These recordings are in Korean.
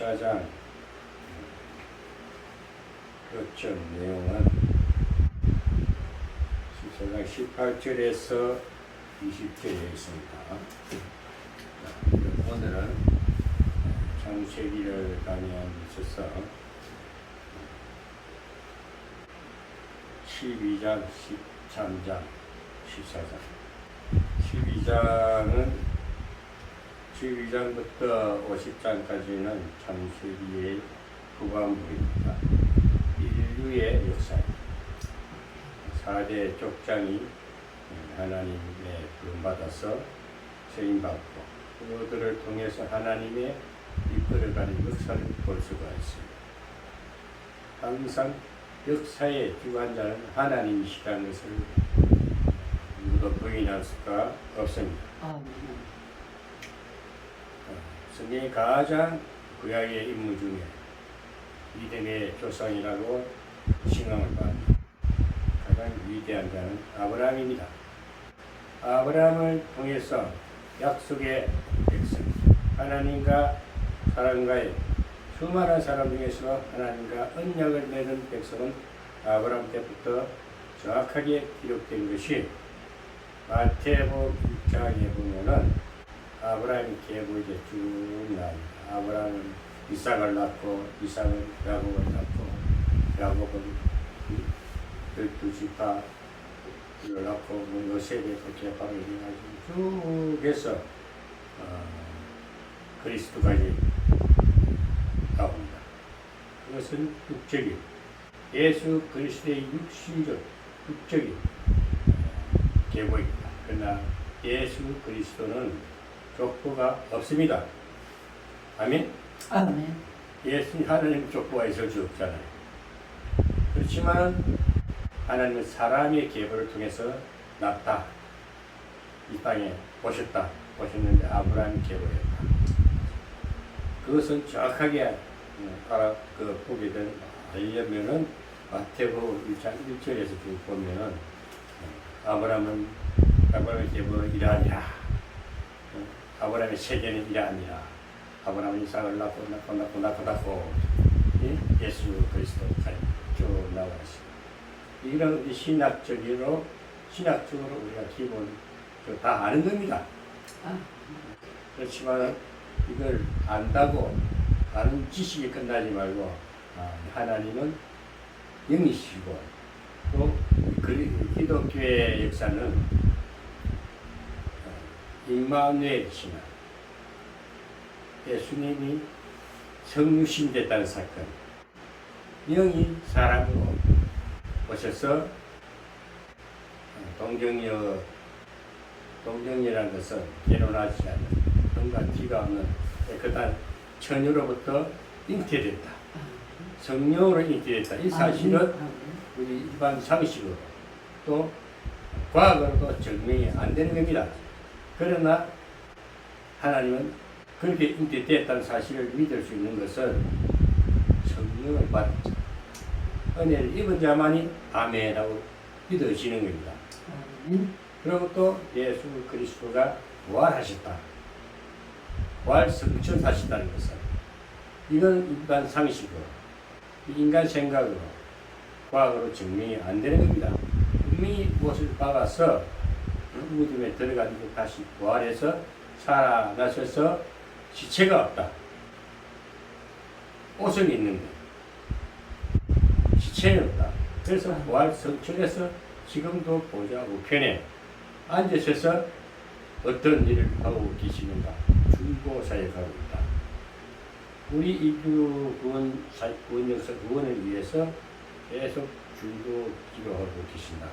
14장 그렇죠. 내용은 14장 18절에서 20절에 있습니다. 오늘은 창세기를 강의한 데 있어서 12장, 13장, 14장 12장부터 50장까지는 창세기의 후반부입니다. 인류의 역사 4대 족장이 하나님의 부름받아서 세임받고 그들을 통해서 하나님의 이끌어가는 역사를 볼 수가 있습니다. 항상 역사의 주관자는 하나님이시라는 것을 누구도 부인할 수가 없습니다. 성경의 가장 구약의 인물 중에 믿음의 조상이라고 칭함을 받는 가장 위대한 자는 아브라함입니다. 아브라함을 통해서 약속의 백성, 하나님과 사람과의 수많은 사람 중에서 하나님과 언약을 맺은 백성은 아브라함 때부터 정확하게 기록된 것이 마태복음 1장에 보면은 아브라함이 계보이제 쭉 나옵니다. 아브라함은 이삭을 낳고 이삭은 야곱을 낳고 야곱은 12지파를 낳고 요셉의 계파를 이루어가지고 쭉 해서 그리스도까지 나옵니다. 그것은 육적인 예수 그리스도의 육신적 육적인 계보입니다. 그러나 예수 그리스도는 족보가 없습니다. 아멘? 아멘. 예수님 하나님 족보가 있을 수 없잖아요. 그렇지만 하나님은 사람의 계보를 통해서 났다. 이 땅에 오셨는데 아브라함의 계보였다. 그것은 정확하게 보게 되려면은 마태복음 1장 1절에서 쭉 보면은 아브라함의 계보가 이러하니라. 아브라함의 세계는 이러하니라. 아브라함은 이삭을 낳고 예수 그리스도까지 쭉 나와있습니다. 이런 신학적으로 우리가 기본 다 아는 겁니다. 그렇지만 이걸 안다고 아는 지식이 끝나지 말고 하나님은 영이시고 또 기독교의 역사는 임마누엘 신앙, 예수님이 성육신 됐다는 사건, 영이 사람으로 오셔서 동정녀라는 것은 결혼하지 않는 뭔가 뒤가 없는 깨끗한 처녀로부터 잉태됐다. 성령으로 잉태됐다. 이 사실은 우리 일반 상식으로 또 과학으로도 증명이 안 되는 겁니다. 그러나 하나님은 그렇게 잉태됐다는 사실을 믿을 수 있는 것은 성령을 받은 자, 은혜를 입은 자만이 아멘이라고 믿어지는 겁니다. 그리고 또 예수 그리스도가 부활하셨다. 부활 성천하셨다는 것은 이건 일반 상식으로 인간 생각으로 과학으로 증명이 안 되는 겁니다. 분명히 무엇을 박아서 무덤에 들어가지고 다시 부활해서 살아나셔서 시체가 없다. 옷은 있는데 시체는 없다. 그래서 부활 성천에서 지금도 보좌 우편에 앉으셔서 어떤 일을 하고 계시는가? 중보사역하고 있다. 우리 인류 구원 역사 구원을 위해서 계속 중보 기도하고 계신다.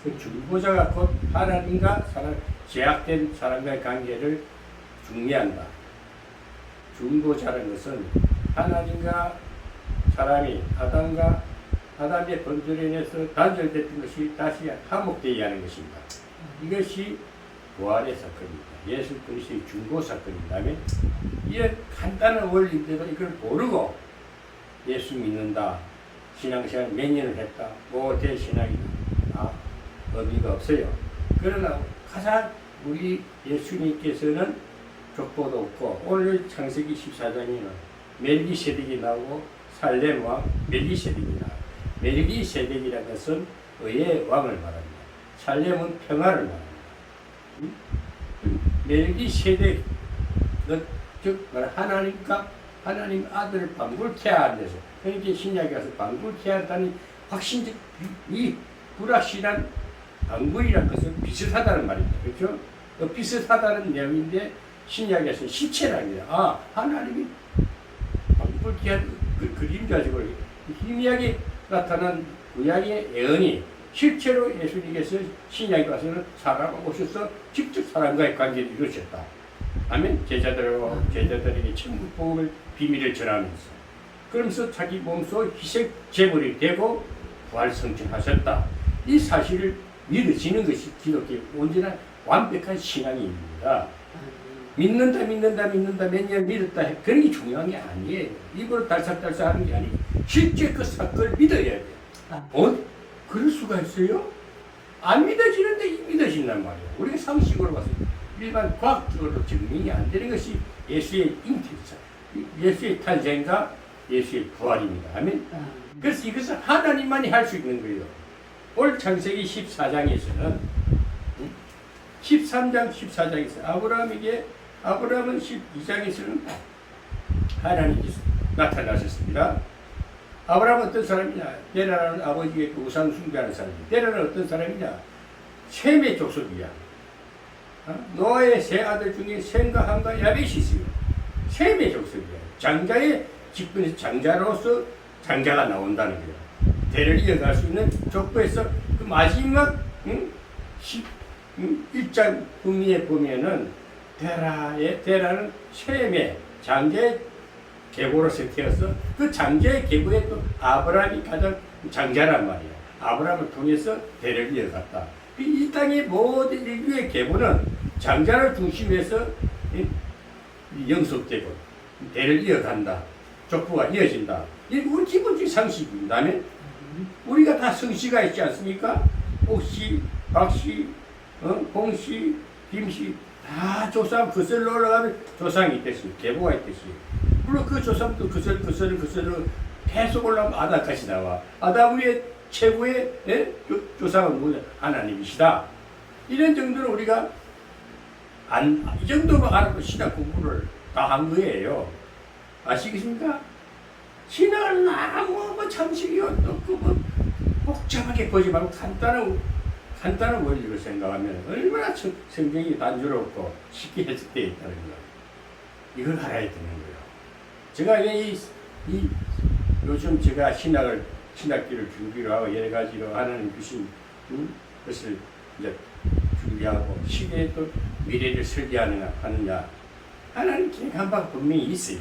그 중보자가 곧 하나님과 제약된 사람과의 관계를 중매한다. 중보자라는 것은 하나님과 사람이 아담의 범죄로 인해서 단절됐던 것이 다시 화목되게 하는 것입니다. 이것이 부활의 사건입니다. 예수 그리스도의 중보 사건이라면 이런 간단한 원리인데도 이걸 모르고 예수 믿는다. 신앙생활 몇 년을 했다. 대신앙이다. 의미가 없어요. 그러나 가장 우리 예수님께서는 족보도 없고 오늘 창세기 14장에는 멜기세덱이 나오고 살렘 왕 멜기세덱이 나와요. 멜기세덱이라는 것은 의의 왕을 말합니다. 살렘은 평화를 말합니다. 멜기세덱 즉 하나님과 하나님 아들을 방불케 하는 데서 그러니까 신약에 가서 방불케 한다니 확신적 이 불확실한 방불이라는 것은 비슷하다는 말입니다. 그렇죠? 비슷하다는 내용인데 신약에서 시체랍니다. 아 하나님이 방불케 한 그 그림자적으로 희미하게 나타난 구약의 예언이 실제로 예수님께서 신약에 가서는 사람을 오셔서 직접 사람과의 관계를 이루셨다. 아멘. 제자들에게 천국 복음을 비밀을 전하면서 그러면서 자기 몸소 희생 제물이 되고 부활 성취하셨다. 이 사실을 믿어지는 것이 기독교의 온전한 완벽한 신앙입니다. 믿는다 몇 년 믿었다 그런 게 중요한 게 아니에요. 입으로 달싹달싹 하는 게 아니고 실제 그 사건을 믿어야 돼요. 그럴 수가 있어요? 안 믿어지는데 믿어진단 말이에요. 우리가 상식으로 봐서 일반 과학적으로 증명이 안 되는 것이 예수의 잉태자, 예수의 탄생과 예수의 부활입니다. 아멘. 그래서 이것은 하나님만이 할 수 있는 거예요. 올 창세기 14장에서는 13장 14장에서 아브라함은 12장에서는 하나님께서 나타나셨습니다. 아브라함은 어떤 사람이냐? 데라라는 아버지의 그 우상 숭배하는 사람이야. 데라는 어떤 사람이냐? 셈의 족속이야. 노아의 세 아들 중에 셈과 함과 야벳이 있어요. 셈의 족속이야. 장자의 직분에서 장자로서 장자가 나온다는 거야. 대를 이어갈 수 있는 족보에서 그 마지막 1장 흥미에 보면은 데라는 셈의 장자의 계보로서 되어서 그 장자의 계보에 또 아브라함이 가장 장자란 말이야. 아브라함을 통해서 대를 이어갔다. 이 땅의 모든 인류의 계보는 장자를 중심해서 영속되고 대를 이어간다. 족보가 이어진다. 이게 우리 기본적인 상식입니다. 우리가 다 성씨가 있지 않습니까? 옥씨, 박씨, 홍씨, 김씨 다 조상 거슬러 올라가면 조상이 있듯이 계보가 있듯이 물론 그 조상도 거슬러 계속 올라가면 아담까지 나와. 아담 위에 최고의 조상은 누구냐? 하나님이시다. 이런 정도로 우리가 이 정도만 알아도 신학 공부를 다 한 거예요. 아시겠습니까? 신학을 너무常識요 복잡하게 보지 말고 간단한 원리를 생각하면 얼마나 성경이 단조롭고 쉽게 해석되어 있다는 거. 이걸 알아야 되는 거예요. 제가 요즘 제가 신학기를 준비를 하고 여러 가지로 하나님 주신 것을 이제 준비하고 시대에 또 미래를 설계하느냐 하느냐 하나님 계획한 바 분명히 있어요.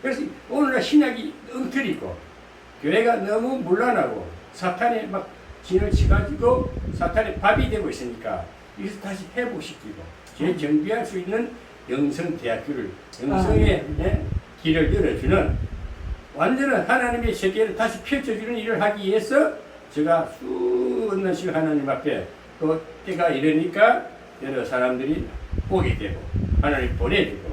그래서 오늘날 신학이 엉터리고 교회가 너무 문란하고 사탄에 막 진을 치가지고 사탄의 밥이 되고 있으니까 이것을 다시 회복시키고 재정비할 수 있는 영성대학교를 영성의 길을 열어주는 완전한 하나님의 세계를 다시 펼쳐주는 일을 하기 위해서 제가 수없는 시간 하나님 앞에 또 때가 이러니까 여러 사람들이 오게 되고 하나님 보내주고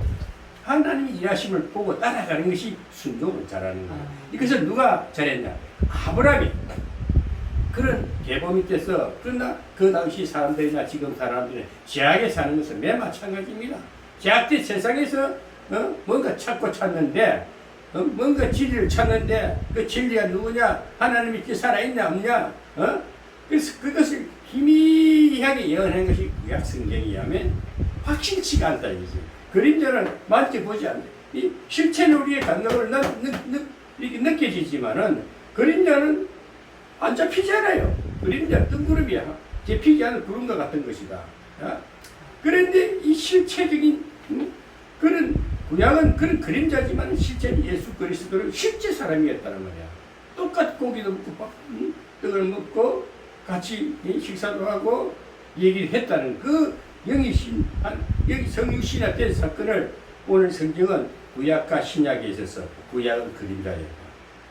하나님이 일하심을 보고 따라가는 것이 순종을 잘하는 거예요. 이것을 누가 잘했냐? 아브라함이 그런 계보 밑에서 그러나 그 당시 사람들이나 지금 사람들이 제약에 사는 것은 매 마찬가지입니다. 제약된 세상에서 뭔가 찾는데 뭔가 진리를 찾는데 그 진리가 누구냐? 하나님이 살아있냐 없냐? 그래서 그것을 희미하게 예언한 것이 구약 성경이라면 확실치가 않다 이거지. 그림자는 만져보지 않는다. 이 실체는 우리의 감각으로 이렇게 느껴지지만은 그림자는 안 잡히잖아요. 그림자 뜬구름이야. 잡히지 않은 구름과 같은 것이다. 그런데 이 실체적인 그런 구약은 그런 그림자지만 실제는 예수 그리스도는 실제 사람이었다는 말이야. 똑같이 고기도 먹고 떡을 먹고 같이 식사도 하고 얘기를 했다는 그 영이 성육신화 된 사건을 오늘 성경은 구약과 신약에 있어서 구약은 그림자였다.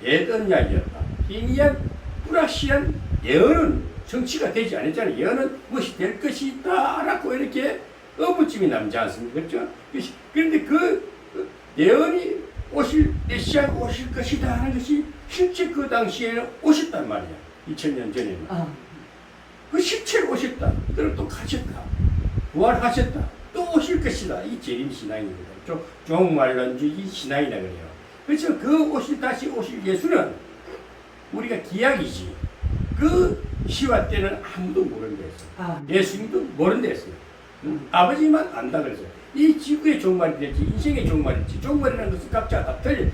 예언약이었다. 희미한 불확실한 예언은 성취가 되지 않았잖아요. 예언은 무엇이 될 것이다 라고 이렇게 어부침이 남지 않습니까? 그렇죠? 그런데 그 예언이 오실 메시아가 오실 것이다 하는 것이 실제 그 당시에는 오셨단 말이야. 2000년 전에는. 그 실체로 오셨다. 그리고 또 가셨다. 부활하셨다. 또 오실 것이다. 이 재림 신앙입니다. 종말론주의 신앙이라 그래요. 그래서 그 다시 오실 예수는 우리가 기약이지. 그 시와 때는 아무도 모르는 데였어요. 예수님도 모르는 데였어요. 아버지만 안다 그랬어요. 이 지구의 종말이 될지 인생의 종말일지, 종말이라는 것은 각자 다 틀려요.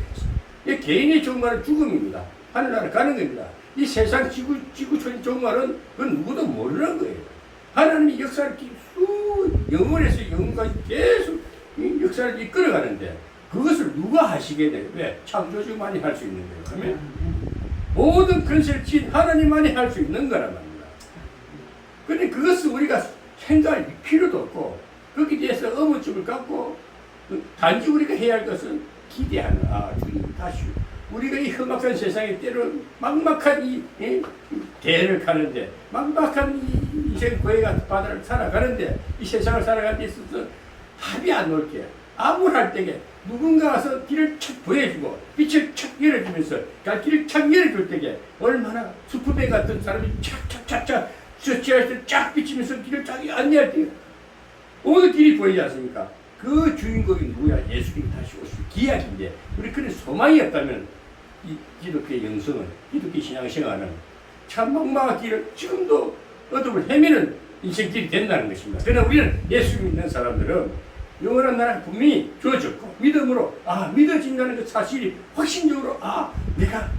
개인의 종말은 죽음입니다. 하늘나라 가는 겁니다. 이 세상 지구촌의 종말은 그건 누구도 모르는 거예요. 하나님이 역사를 영원에서 영원까지 계속 역사를 이끌어가는데 그것을 누가 하시겠어요? 왜? 창조주만이 할 수 있는 거예요. 그러면 모든 근세를 진 하나님만이 할 수 있는 거란 말입니다. 그런데 그것을 우리가 생각할 필요도 없고 거기에 대해서 의문점을 갖고 단지 우리가 해야 할 것은 기대하는 주님 다시 우리가 이 험악한 세상에 때로 막막한 이 대를 가는데 막막한 이 인생 고해 같은 바다를 살아가는데 이 세상을 살아가는 데 있어서 답이 안 올게 암울할 때에 누군가 와서 길을 착 보여주고 빛을 착 열어주면서 갈 길을 착 열어줄 때에 얼마나 수프배 같은 사람이 착착착착 저지하에서 쫙 비치면서 길을 쫙 안내할 때 모든 길이 보이지 않습니까? 그 주인공이 누구야? 예수님이 다시 오실 기약인데 우리 그런 소망이 없다면 이 기독교의 영성은 기독교 신앙생활은 참 막막한 길을 지금도 어둠을 헤매는 인생길이 된다는 것입니다. 그러나 우리는 예수 믿는 사람들은 영원한 나라가 분명히 주어졌고 믿음으로 믿어진다는 그 사실이 확신적으로 내가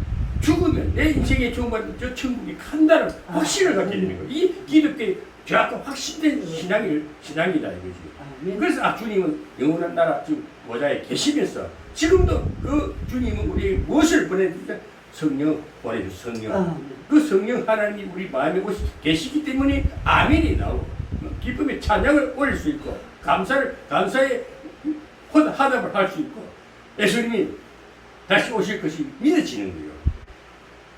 죽으면 내 인생의 종말은 저 천국에 간다는 확신을 갖게 되는 거예요. 이 기독교의 정확한 확신된 신앙이다 이거지. 그래서 주님은 영원한 나라 지금 보좌에 계시면서 지금도 그 주님은 우리에게 무엇을 보내주죠? 성령 보내주죠. 성령. 그 성령 하나님이 우리 마음에 계시기 때문에 아멘이 나오고 기쁨의 찬양을 올릴 수 있고 감사의 화답을 할 수 있고 예수님이 다시 오실 것이 믿어지는 거예요.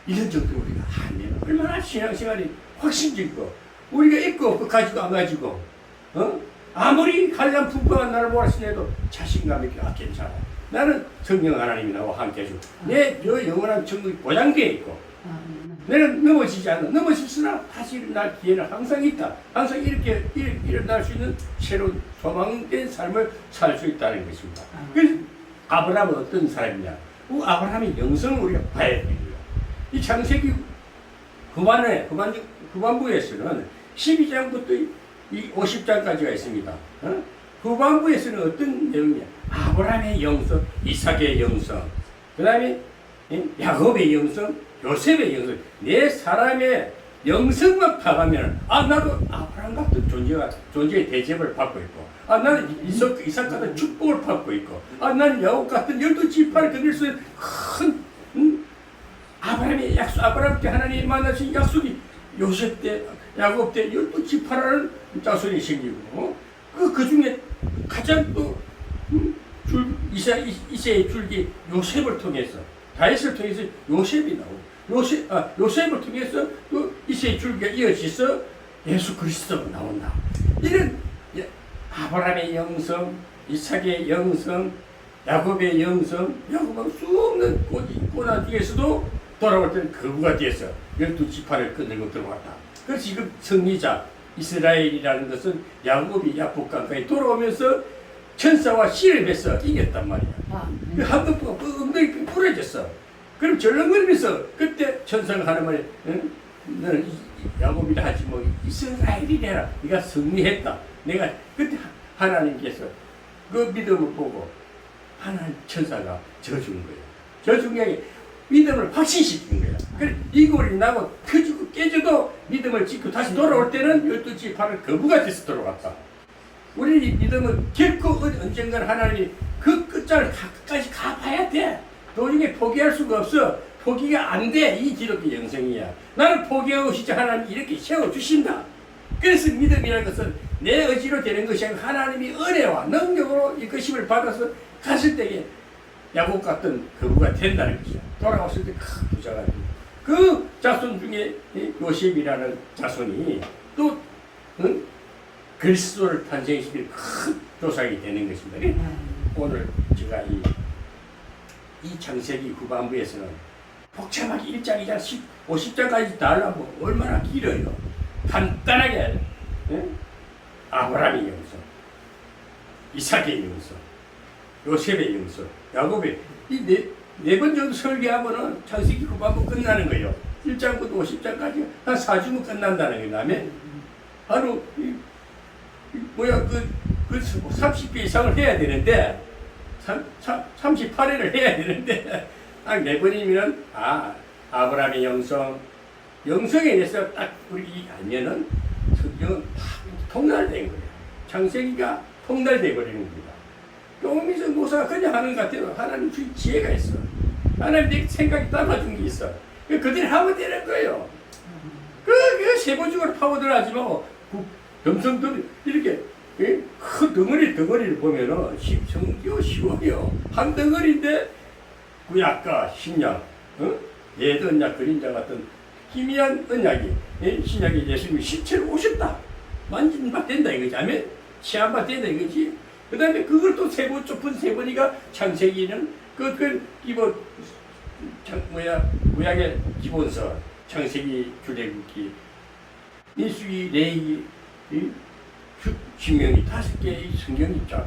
이런 정도로 우리가 하면 얼마나 신앙생활이 확신적이고 우리가 있고 없고 가지고 안 가지고 아무리 한량 풍부한 나를 몰았으려도 자신감 있게 괜찮아. 나는 성령 하나님이 나와 함께 해주고 내 영원한 천국이 보장되어 있고 내는 넘어지지 않아. 넘어졌으나 다시 일어날 기회는 항상 있다. 항상 이렇게 일어날 수 있는 새로운 소망된 삶을 살 수 있다는 것입니다. 그래서 아브라함은 어떤 사람이냐? 아브라함의 영성을 우리가 봐야 됩니다. 이 창세기 후반부에서는 12장부터 이 50장까지가 있습니다. 후반부에서는 어떤 내용이냐? 아브라함의 영성, 이삭의 영성, 그 다음에 야곱의 영성, 요셉의 영성, 네 사람의 영성만 파가면 나도 아브라함 같은 존재의 대접을 받고 있고 나는 이삭 같은 축복을 받고 있고 나는 야곱 같은 12지파를 거둘 수 있는 큰 아브라함의 약속, 아브라함 때 하나님이 만나신 약속이 요셉 때, 야곱 때 12지파라는 자손이 생기고 그 중에 가장 또 이세의 줄기 요셉을 통해서 다윗을 통해서 요셉이 나오고 요셉을 통해서 또 이세의 줄기가 이어져서 예수 그리스도가 나온다. 이런 아브라함의 영성, 이삭의 영성, 야곱의 영성, 야곱은 수없는 고난 중에서도 돌아올 때는 거부가 돼서 12지파를 끊고 들어왔다. 그래서 지금 승리자 이스라엘이라는 것은 야곱이 야복강가에 돌아오면서 천사와 씨를 맺어 이겼단 말이야. 그 한동포가 엉덩이 부러졌어. 그럼 절렁거리면서 그때 천사가 하는 말이 너는 야곱이라 하지 뭐 이스라엘이라 네가 승리했다. 내가 그때 하나님께서 그 믿음을 보고 하나님 천사가 져준 거예요. 져준 게 믿음을 확신시킨 거야. 그래 이골이 나고 터지고 깨져도 믿음을 짓고 다시 돌아올 때는 12지파를 거부가 돼서 돌아왔다. 우리 믿음은 결코 언젠가는 하나님이 그 끝장을 끝까지 가봐야 돼. 도중에 포기할 수가 없어. 포기가 안 돼. 이 기독교 영성이야. 나는 포기하고 싶지 하나님이 이렇게 세워주신다. 그래서 믿음이라는 것은 내 의지로 되는 것이 아니라 하나님이 은혜와 능력으로 이끄심을 받아서 갔을 때에 야곱 같은 거부가 된다는 것이야. 돌아왔을 때 큰 부자가 됩니다. 그 자손 중에 요셉이라는 자손이 또 그리스도를 탄생시킬 큰 조상이 되는 것입니다. 오늘 제가 이 이 창세기 후반부에서는 복잡하게 1장, 2장, 50장까지 다 하려고 얼마나 길어요. 간단하게 아브라함의 영성, 이삭의 영성, 요셉의 영성, 야곱의 이 네 번 정도 설계하면은 창세기 후반부 끝나는 거예요. 1장부터 50장까지 한 4주면 끝난다는 거예요. 다음에 바로 그 30개 이상을 해야 되는데 38회를 해야 되는데 딱 4번이면 아브라함의 영성에 대해서 딱 우리 알면은 성경은 다 통달된 거예요. 창세기가 통달돼 버리는 겁니다. 조금이서 모사가 그냥 하는 것 같아도 하나님 주신 지혜가 있어. 하나님 내 생각이 담아준 게 있어. 그들이 하면 되는 거예요. 그 세부적으로 파고들하지 말고 점성들 이렇게 큰 덩어리를 보면은 성경 쉬워요. 한 덩어리인데 구약과 신약, 예드 언약 그림자 같은 희미한 언약이 신약에 예수님이 실체로 오셨다. 만지는 바 된다 이거지. 아멘. 취한 바 된다 이거지. 그 다음에 그걸 또 세번 좁은 세번이가 창세기는 구약의 기본서, 창세기, 출애굽기, 민수기, 레위기, 신명기 5개의 성경이 있죠.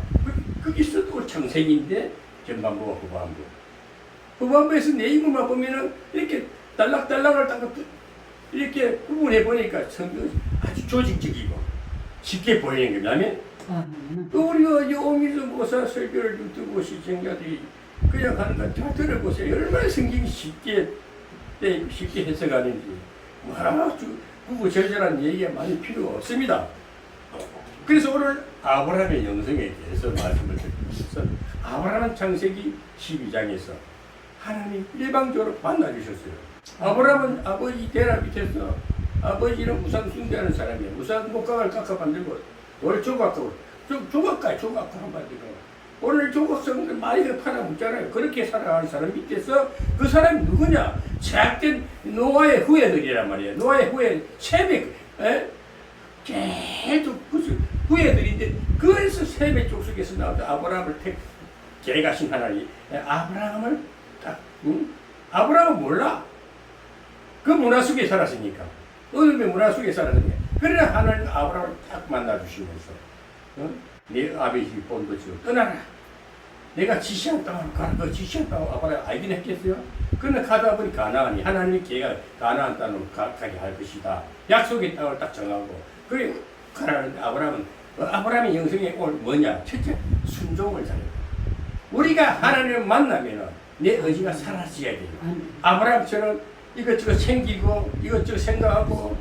거기서 또 창세기인데 전반부와 후반부에서 내용만 보면은 이렇게 달락달락을 딱 이렇게 구분해 보니까 성경이 아주 조직적이고 쉽게 보이는 겁니다. 또 우리가 오미수 모사 설교를 듣고 시청자들이 그냥 하는 거 다 들어보세요. 얼마나 성경이 쉽게 해석하는지. 아주 구구절절한 얘기가 많이 필요 없습니다. 그래서 오늘 아브라함의 영성에 대해서 말씀을 드리면서 아브라함은 창세기 12장에서 하나님 일방적으로 만나주셨어요. 아브라함은 아버지 대라 밑에서 아버지는 우상 숭배하는 사람이에요. 우상 목각을 깎아 만들고 돌 조각으로 조각까지 만들고 오늘 조각성들 많이 팔아먹잖아요. 그렇게 살아가는 사람 밑에서 그 사람이 누구냐? 제약된 노아의 후예들이란 말이에요. 노아의 후예 셈의 제일 후예들인데 그래서 셈의 족속에서 나왔던 아브라함을 계획하신 하나님 아브라함을 아브라함은 몰라. 그 문화 속에 살았으니까. 어둠의 문화 속에 살았으니까. 그러나 하나님 아브라함을 딱 만나주시면서 내 아버지 본도 지고 떠나라. 내가 지시한 땅으로 가라. 그 지시한 땅으로 아브라함 알긴 했겠어요? 그러나 가다 보니 가나안이 하나님이 걔가 가나안 땅으로 가게 할 것이다. 약속의 땅을 딱 정하고 그래 가라는데 아브라함의 영성에 올 뭐냐? 첫째 순종을 잘해요. 우리가 하나님을 만나면은 내 의지가 사라져야 돼요. 아브라함처럼 이것저것 챙기고 이것저것 생각하고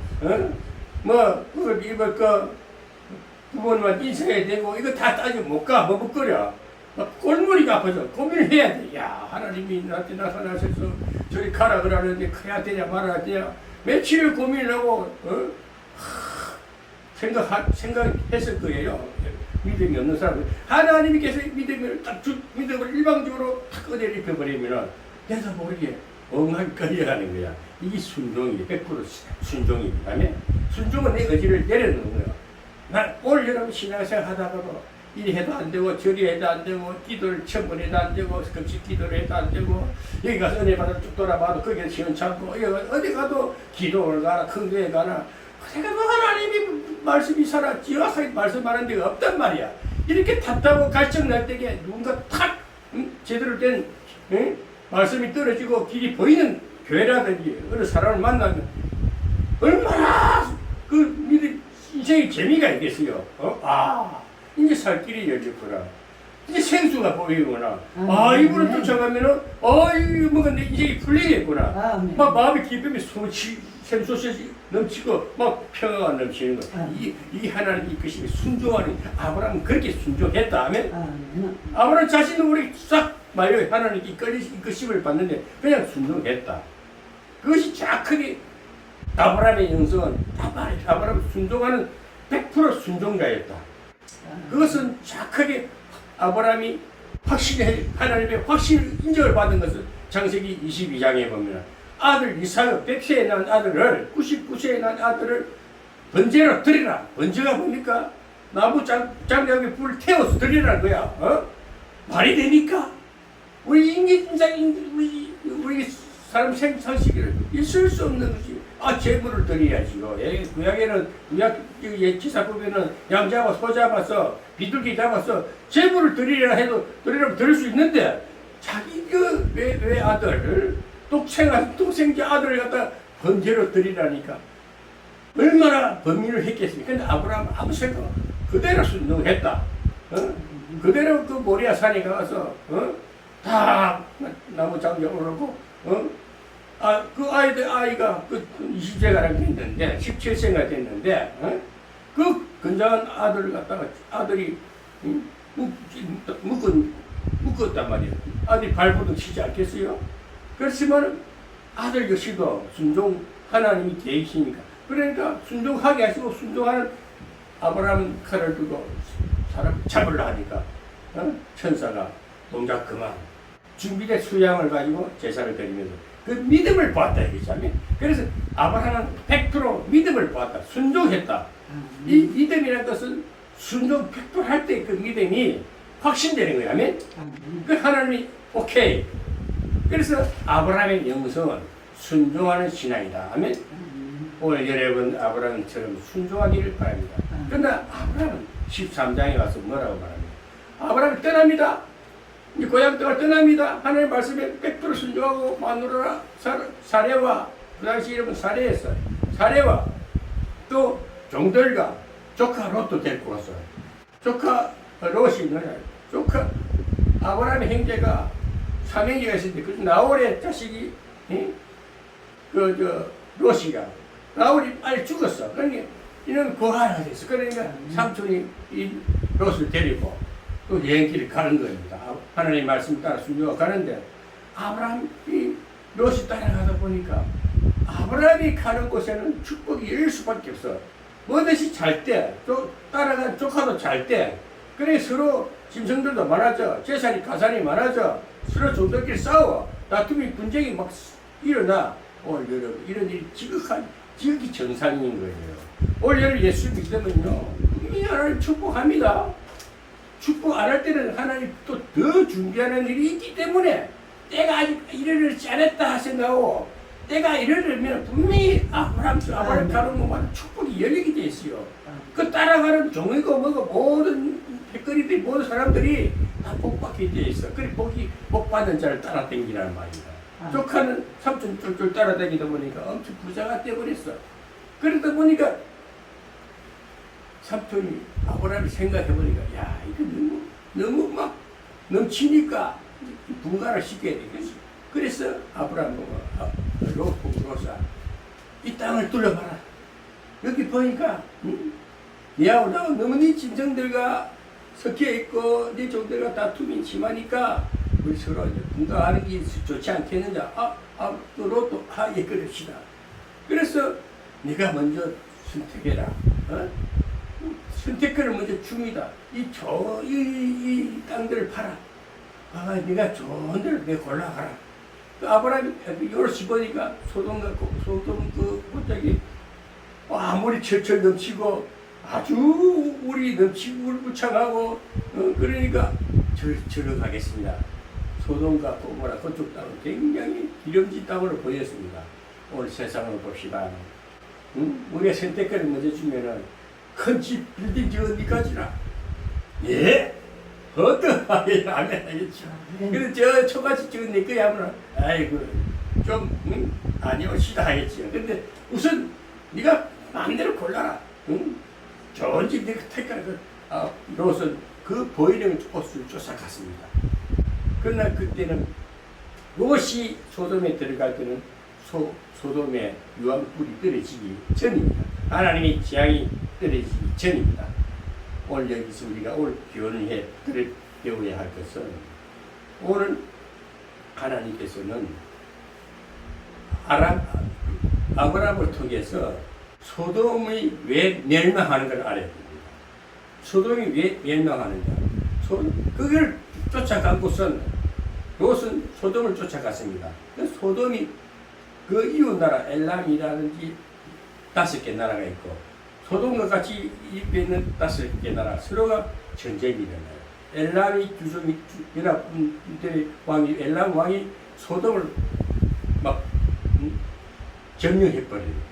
부모님한테 인사해야 되고 이거 다 따지고 못 가 머뭇거려. 막 꼴머리가 아파서 고민을 해야 돼. 야 하나님이 나한테 나타나셔서 저리 가라 그러는데 가야 되냐 말아야 되냐 며칠을 고민을 하고 생각했을 거예요. 믿음이 없는 사람은 하나님께서 믿음을 일방적으로 탁 그대로 입혀버리면 내가 모르게 엉하게 끌려가는 거야. 이게 순종이 100% 순종입니다. 순종은 내 의지를 내려놓는 거야. 난 오늘 여러분 신앙생활 하다가도 이리 해도 안 되고 저리 해도 안 되고 기도를 천번해도 안 되고 급식 기도를 해도 안 되고 여기 가서 은혜 받아 쭉 돌아봐도 거기에 시원찮고 어디 가도 기도를 가나 큰 교회 가나 내가 하나님이 말씀이 살아 지확하게 말씀하는 데가 없단 말이야. 이렇게 답답하고 갈증날 때에 누군가 탁 제대로 된 말씀이 떨어지고 길이 보이는 교회라든지 어느 사람을 만나면 얼마나 그 믿음 인생의 재미가 있겠어요. 이제 살 길이 열렸구나. 이제 생수가 보이구나. 이분을 쫓아가면은 이거 뭔가 내 인생이 풀리겠구나. 막 마음의 기쁨이 샘솟이 넘치고 막 평화가 넘치는 거. 이 하나님 이끄심이 순종하는 아브라함은 그렇게 순종했다. 아멘. 아브라함 자신은 우리 싹 말려 하나님 이끄심을 받는데 그냥 순종했다. 그것이 정확하게 아브라함의 영성은 아브라함 순종하는 100% 순종자였다. 그것은 정확하게 아브라함이 하나님의 확실히 인정을 받은 것은 창세기 22장에 보면 아들 이삭을 100세에 난 아들을 99세에 난 아들을 번제로 드리라. 번제가 뭡니까? 나무 장작에 불을 태워서 드리라는 거야. 말이 되니까? 우리 인간 우리 사람 생상식을 있을 수 없는 것이 재물을 드려야지요. 구약에는 구약 지사법에는 양 잡아 소 잡아서 비둘기 잡아서 재물을 드리라 해도 드리라면 드릴 수 있는데 자기 왜 아들을 독생자 아들을 갖다 번제로 드리라니까 얼마나 범인을 했겠습니까? 근데 아브라함 아무 생각 없이 그대로 순종했다. 그대로 그 모리아 산에 가서 다 나무 장려 오르고 그 아이가 그 20세가 됐는데 17세가 됐는데 그 건장한 아들을 갖다가 아들이 묶었단 말이에요. 아들이 발부둥 치지 않겠어요? 그렇지만 아들 역시도 순종 하나님이 계시니까 그러니까 순종하게 하시고 순종하는 아브라함은 칼을 들고 사람 잡으려 하니까 천사가 동작 그만 준비된 수양을 가지고 제사를 드리면서 그 믿음을 보았다 이거잖아요. 그래서 아브라함은 100% 믿음을 보았다. 순종했다. 이 믿음이라는 것은 순종 100% 할 때 그 믿음이 확신되는 거야. 아멘? 그 하나님이 오케이. 그래서 아브라함의 영성은 순종하는 신앙이다. 아멘? 오늘 여러분 아브라함처럼 순종하기를 바랍니다. 그러나 아브라함은 13장에 가서 뭐라고 말합니까? 아브라함이 떠납니다. 이제 고향 땅을 떠납니다. 하나님 말씀에 100% 순종하고 마누라 사례와 그 당시 이름은 사례였어요. 사례와 또 종들과 조카 롯도 데리고 왔어요. 조카 롯이 있느냐? 조카 아브라함의 형제가 삼형제가 있었는데 그 나홀의 자식이 롯이가 나홀이 빨리 죽었어. 그러니까 이런 고아가 됐어. 그러니까 삼촌이 이 롯을 데리고 또 여행길을 가는 겁니다. 하나님 말씀 따라 순종하고 가는데 아브라함이 롯이 따라가다 보니까 아브라함이 가는 곳에는 축복이 열 수밖에 없어. 뭐든지 잘 때, 또 따라간 조카도 잘 때, 그래 서로 짐승들도 많아져, 재산이 가산이 많아져, 서로 종들끼리 싸워, 다툼이 분쟁이 막 일어나. 오늘 여러분 이런 일이 지극히 정상인 거예요. 오늘 여러분 예수 믿으면요 분명히 하나님 축복합니다. 축복 안 할 때는 하나님 또 더 준비하는 일이 있기 때문에 내가 아직 이러지 않았다 생각하고 내가 이러려면 분명히 아브라함 가는 것마다 축복이 열리게 돼 있어요. 그 따라가는 종이고 뭐고 모든 백거리들 모든 사람들이 다 복받게 돼 있어. 그래 복받는 자를 따라다니라는 말입니다. 조카는 삼촌 쫄쫄 따라다니다 보니까 엄청 부자가 돼버렸어. 그러다 보니까 삼촌이 아브라함이 생각해보니까 야 이거 너무 막 넘치니까 분가를 시켜야 되겠어. 그래서 아브라함 보고 롯아 이 땅을 둘러봐라. 여기 보니까 니하고 나하고 너무 네 짐승들과 섞여 있고 네 종들과 다툼이 심하니까 우리 서로 이제 분가하는 게 좋지 않겠느냐. 또 롯도 예 그럽시다. 그래서 네가 먼저 선택해라. 선택권을 먼저 줍니다. 이 땅들을 팔아. 네가 좋은 데를 내 골라가라. 아브라함이 요렇게 보니까 소돔 갑자기 아무리 철철 넘치고 아주 물이 넘치고 울부창하고 그러니까 저러 가겠습니다. 소돔과 고모라 그쪽 땅은 굉장히 기름진 땅으로 보였습니다. 오늘 세상을 봅시다. 우리가 선택권을 먼저 주면은 큰 집 빌딩 지은 니까지나 예? 어떠하게 안 해야겠죠. 그래서 저 초가집 지은 니 거야 하면 아이고 좀 아니오시다 하겠지요. 근데 우선 네가 마음대로 골라라. 좋은 집 네가 택할 롯은 그 보이는 곳을 쫓아갔습니다. 그러나 그때는 롯이 소돔에 들어갈 때는 소돔의 유황불이 떨어지기 전입니다. 하나님의 재앙이 떨어지기 전입니다. 오늘 여기서 우리가 오늘 교훈해 배워야 할 것은 오늘 하나님께서는 아브라함을 통해서 소돔이 왜 멸망하는 걸 알아야 됩니다. 소돔이 왜 멸망하는가? 그걸 쫓아간 곳은 롯은 소돔을 쫓아갔습니다. 소돔이 그 이웃 나라 엘람이라든지 5개 나라가 있고 소돔과 같이 입에 있는 5개 나라 서로가 전쟁이 일어나요. 엘람이 연합 왕이 엘람 왕이 소돔을 막 점령해버려요.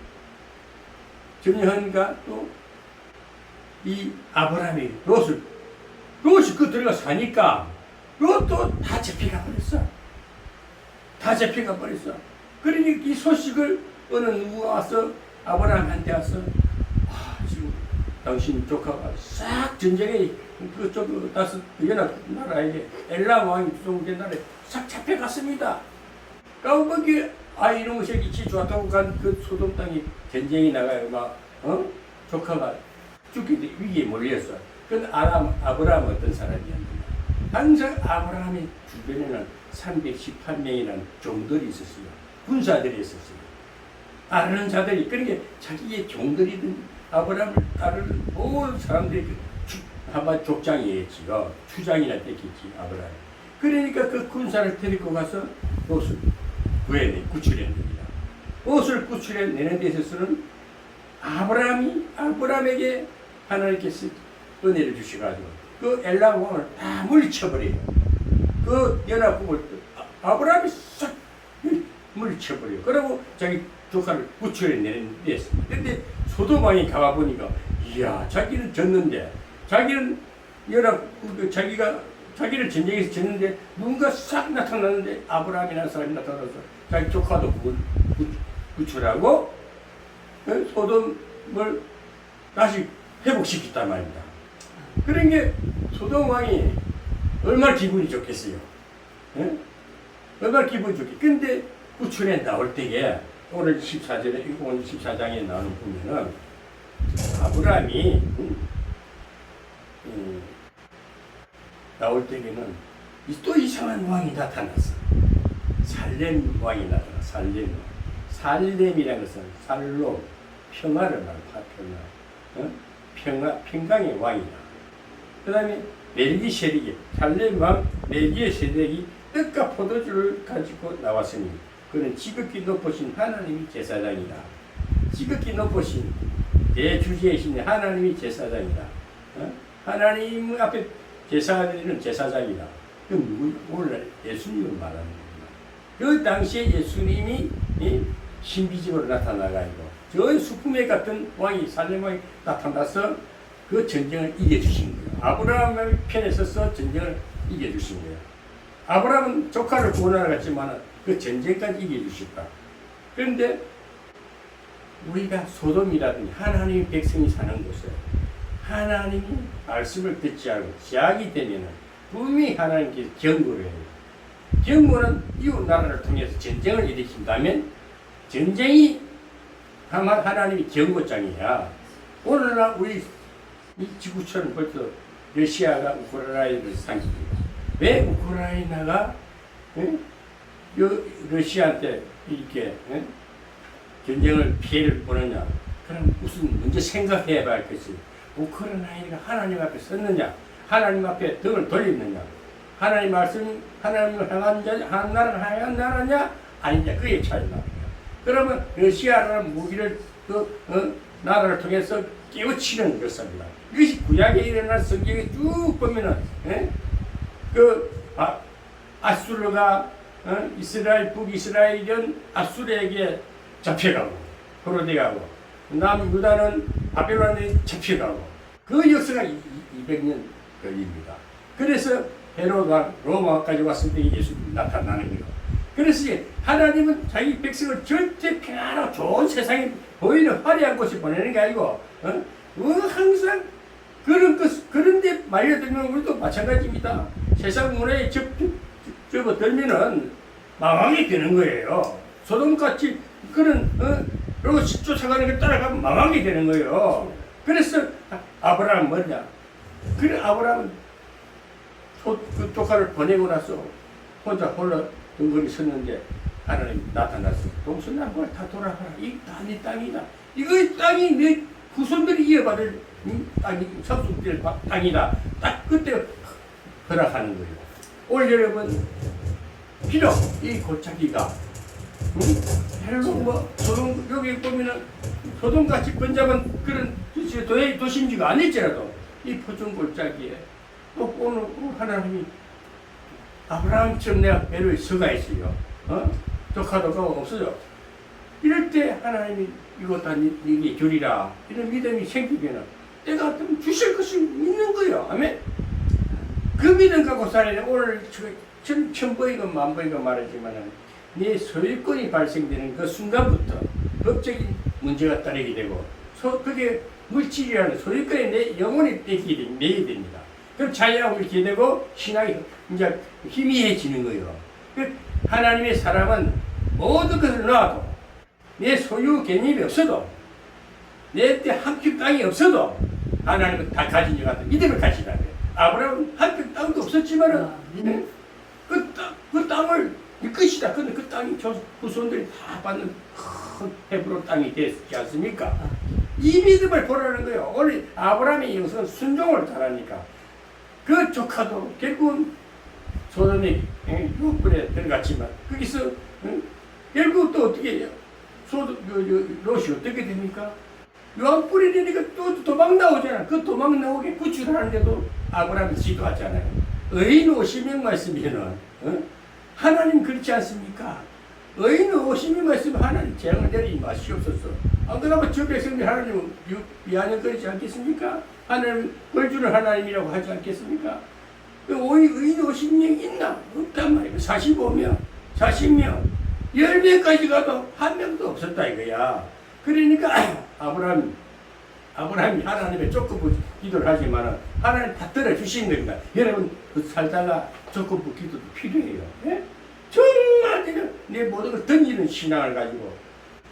점령하니까 또 이 아브라함이 롯이 그 들어가 사니까 롯도 다 잡혀가 버렸어. 다 잡혀가 버렸어. 그러니 이 소식을 어느 누구가 와서 아브라함한테 와서 지금 당신 조카가 싹 전쟁에 그쪽 다섯 연합 나라에게 엘람 왕이 주동된 나라에 싹 잡혀갔습니다. 까마귀 이놈의 새끼 지 좋았다고 간 그 소돔 땅이 전쟁이 나가요. 조카가 죽기 위기에 몰렸어. 그건 아브라함은 어떤 사람이었느냐. 항상 아브라함의 주변에는 318명이라는 종들이 있었어요. 군사들이 있었어요. 따르는 자들이. 그러니까 자기의 종들이든 아브라함을 따르는 모든 사람들이 한번 족장이었지요. 추장이나 됐겠지, 아브라함. 그러니까 그 군사를 데리고 가서 롯을 구출해냅니다. 롯을 구출해내는 데 있어서는 아브라함에게 하나님께서 은혜를 주셔가지고 그 엘람 왕을 다 물리쳐버려요. 그 연합국을 아브라함이 싹 물리쳐버려요. 그리고 자기 조카를 구출해내는 데 있습니다. 근데 소돔 왕이 가보니까 이야, 자기는 졌는데, 자기는 자기를 전쟁에서 졌는데 누군가 싹 나타났는데 아브라함이라는 사람이 나타나서 자기 조카도 구출하고 소돔을 다시 회복시켰단 말입니다. 그런 게 소돔 왕이 얼마나 기분이 좋겠어요. 얼마나 기분이 좋겠어요. 근데 구출해 나올 때에 오늘 14절에, 오늘 14장에 나오는 보면은 아브라함이 나올 때에는 또 이상한 왕이 나타났어. 살렘 왕이 나타나. 살렘이라는 것은 살로 평화를 말하는 평강의 왕이다. 그 다음에 살렘 왕 멜기세덱이 떡과 포도주를 가지고 나왔으니 그는 지극히 높으신 하나님이 제사장이다. 지극히 높으신 대주제이신 하나님이 제사장이다. 하나님 앞에 제사드리는 제사장이다. 그럼 누구? 오늘 예수님을 말하는 겁니다. 그 당시에 예수님이 신비적으로 나타나가지고 저 수품에 같은 왕이 살렘 왕이 나타나서 그 전쟁을 이겨주신 거예요. 아브라함의 편에 서서 전쟁을 이겨주신 거예요. 아브라함은 조카를 구원하러 갔지만 그 전쟁까지 이겨주셨다. 그런데 우리가 소돔이라든지 하나님의 백성이 사는 곳에 하나님이 말씀을 듣지 않고 제약이 되면은 분명히 하나님께서 경고를 해요. 경고는 이웃 나라를 통해서 전쟁을 일으킨다면 전쟁이 하나님이 경고장이야. 오늘날 우리 이 지구촌은 벌써 러시아가 우크라이나를 상기합니다. 왜 우크라이나가 러시아한테 이렇게 전쟁을 피해를 보느냐? 그럼 무슨 먼저 생각해 봐야 할 것이 우크라이나가 하나님 앞에 섰느냐? 하나님 앞에 등을 돌렸느냐? 하나님 말씀, 하나님을 향한 나라를 향한 나라냐? 아니냐? 그게 차이입니다. 그러면 러시아라는 무기를 나라를 통해서 깨우치는 것입니다. 이것이 구약에 일어난 성경에 쭉 보면은 아수르가 이스라엘 북이스라엘은 아수르에게 잡혀가고 포로되가고 남유다는 바벨론에 잡혀가고 그 역사가 200년 걸립니다. 그래서 헤로가 로마까지 왔을 때 예수님이 나타나는 거예요. 그래서 하나님은 자기 백성을 절대 평안하고 좋은 세상에 보이는 화려한 곳에 보내는 게 아니고 항상 그런데 말려들면 우리도 마찬가지입니다. 세상 문화에 접어들면은 망하게 되는 거예요. 소돔같이 그런 그리고 쫓아가는 걸 따라가면 망하게 되는 거예요. 그래서 아브라함은 뭐냐? 그래 아브라함은 그 조카를 보내고 나서 혼자 홀로 덩거리 섰는데 하나님 나타났어. 동서남북을 다 돌아가라. 이 네 땅이다. 이거 땅이 내 후손들이 이어받을 땅이 섭수될 땅이다. 딱 그때 허락하는 거예요. 오늘 여러분 비록 이 골짜기가 별로 소돔 여기 보면은 소돔같이 번잡한 그런 도심지가 아닐지라도 이 포천 골짜기에 또 오늘 하나님이 아브라함처럼 내가 배를 서가 있어요. 조카도가 없어져. 이럴 때 하나님이 이거 다 네게 주리라. 이런 믿음이 생기면 때가 왔으면 주실 것을 믿는 거예요. 아멘. 그 믿음 갖고 살아야 오늘 천보이건 만보이건 말하지만은 네 소유권이 발생되는 그 순간부터 법적인 문제가 따르게 되고 그게 물질이라는 소유권에 내 영혼이 매게 됩니다. 그럼 자유하고 이렇게 되고 신앙이 이제 희미해지는 거예요. 하나님의 사람은 모든 것을 놓아도 내 소유 개념이 없어도 내 때 한 뼘 땅이 없어도 하나님은 다 가진 것 같은 믿음을 가지라고요. 아브라함은 한 뼘 땅도 없었지만은 그 땅을 네 것이다. 근데 그 땅이 후손들이 다 받는 큰 헤브론 땅이 됐지 않습니까? 이 믿음을 보라는 거예요. 오늘 아브라함의 영성은 순종을 잘하니까 그 조카도 결국은 소돔의 유혹불에 들어갔지만 거기서 결국 또 어떻게 해요? 롯이 어떻게 됩니까? 유황불이 되니까 또 도망 나오잖아. 그 도망 나오게 구출하는데도 아브라함이 지도하잖아요. 의인 50명 말씀이면은 하나님 그렇지 않습니까? 의인 50명 말씀 하나님 재앙을 내리지 마시옵소서. 안 그러면 저 백성들 하나님 미안해거리지 않겠습니까? 하나님 벌주는 하나님이라고 하지 않겠습니까? 의인 50명 있나? 없단 말이에요. 45명, 40명, 10명까지 가도 한 명도 없었다 이거야. 그러니까 아브라함이 하나님의 족급부 기도를 하지만 하나님 다 들어주신 겁니다. 여러분 살다가 족급부 기도도 필요해요. 예? 정말 내 모든 걸 던지는 신앙을 가지고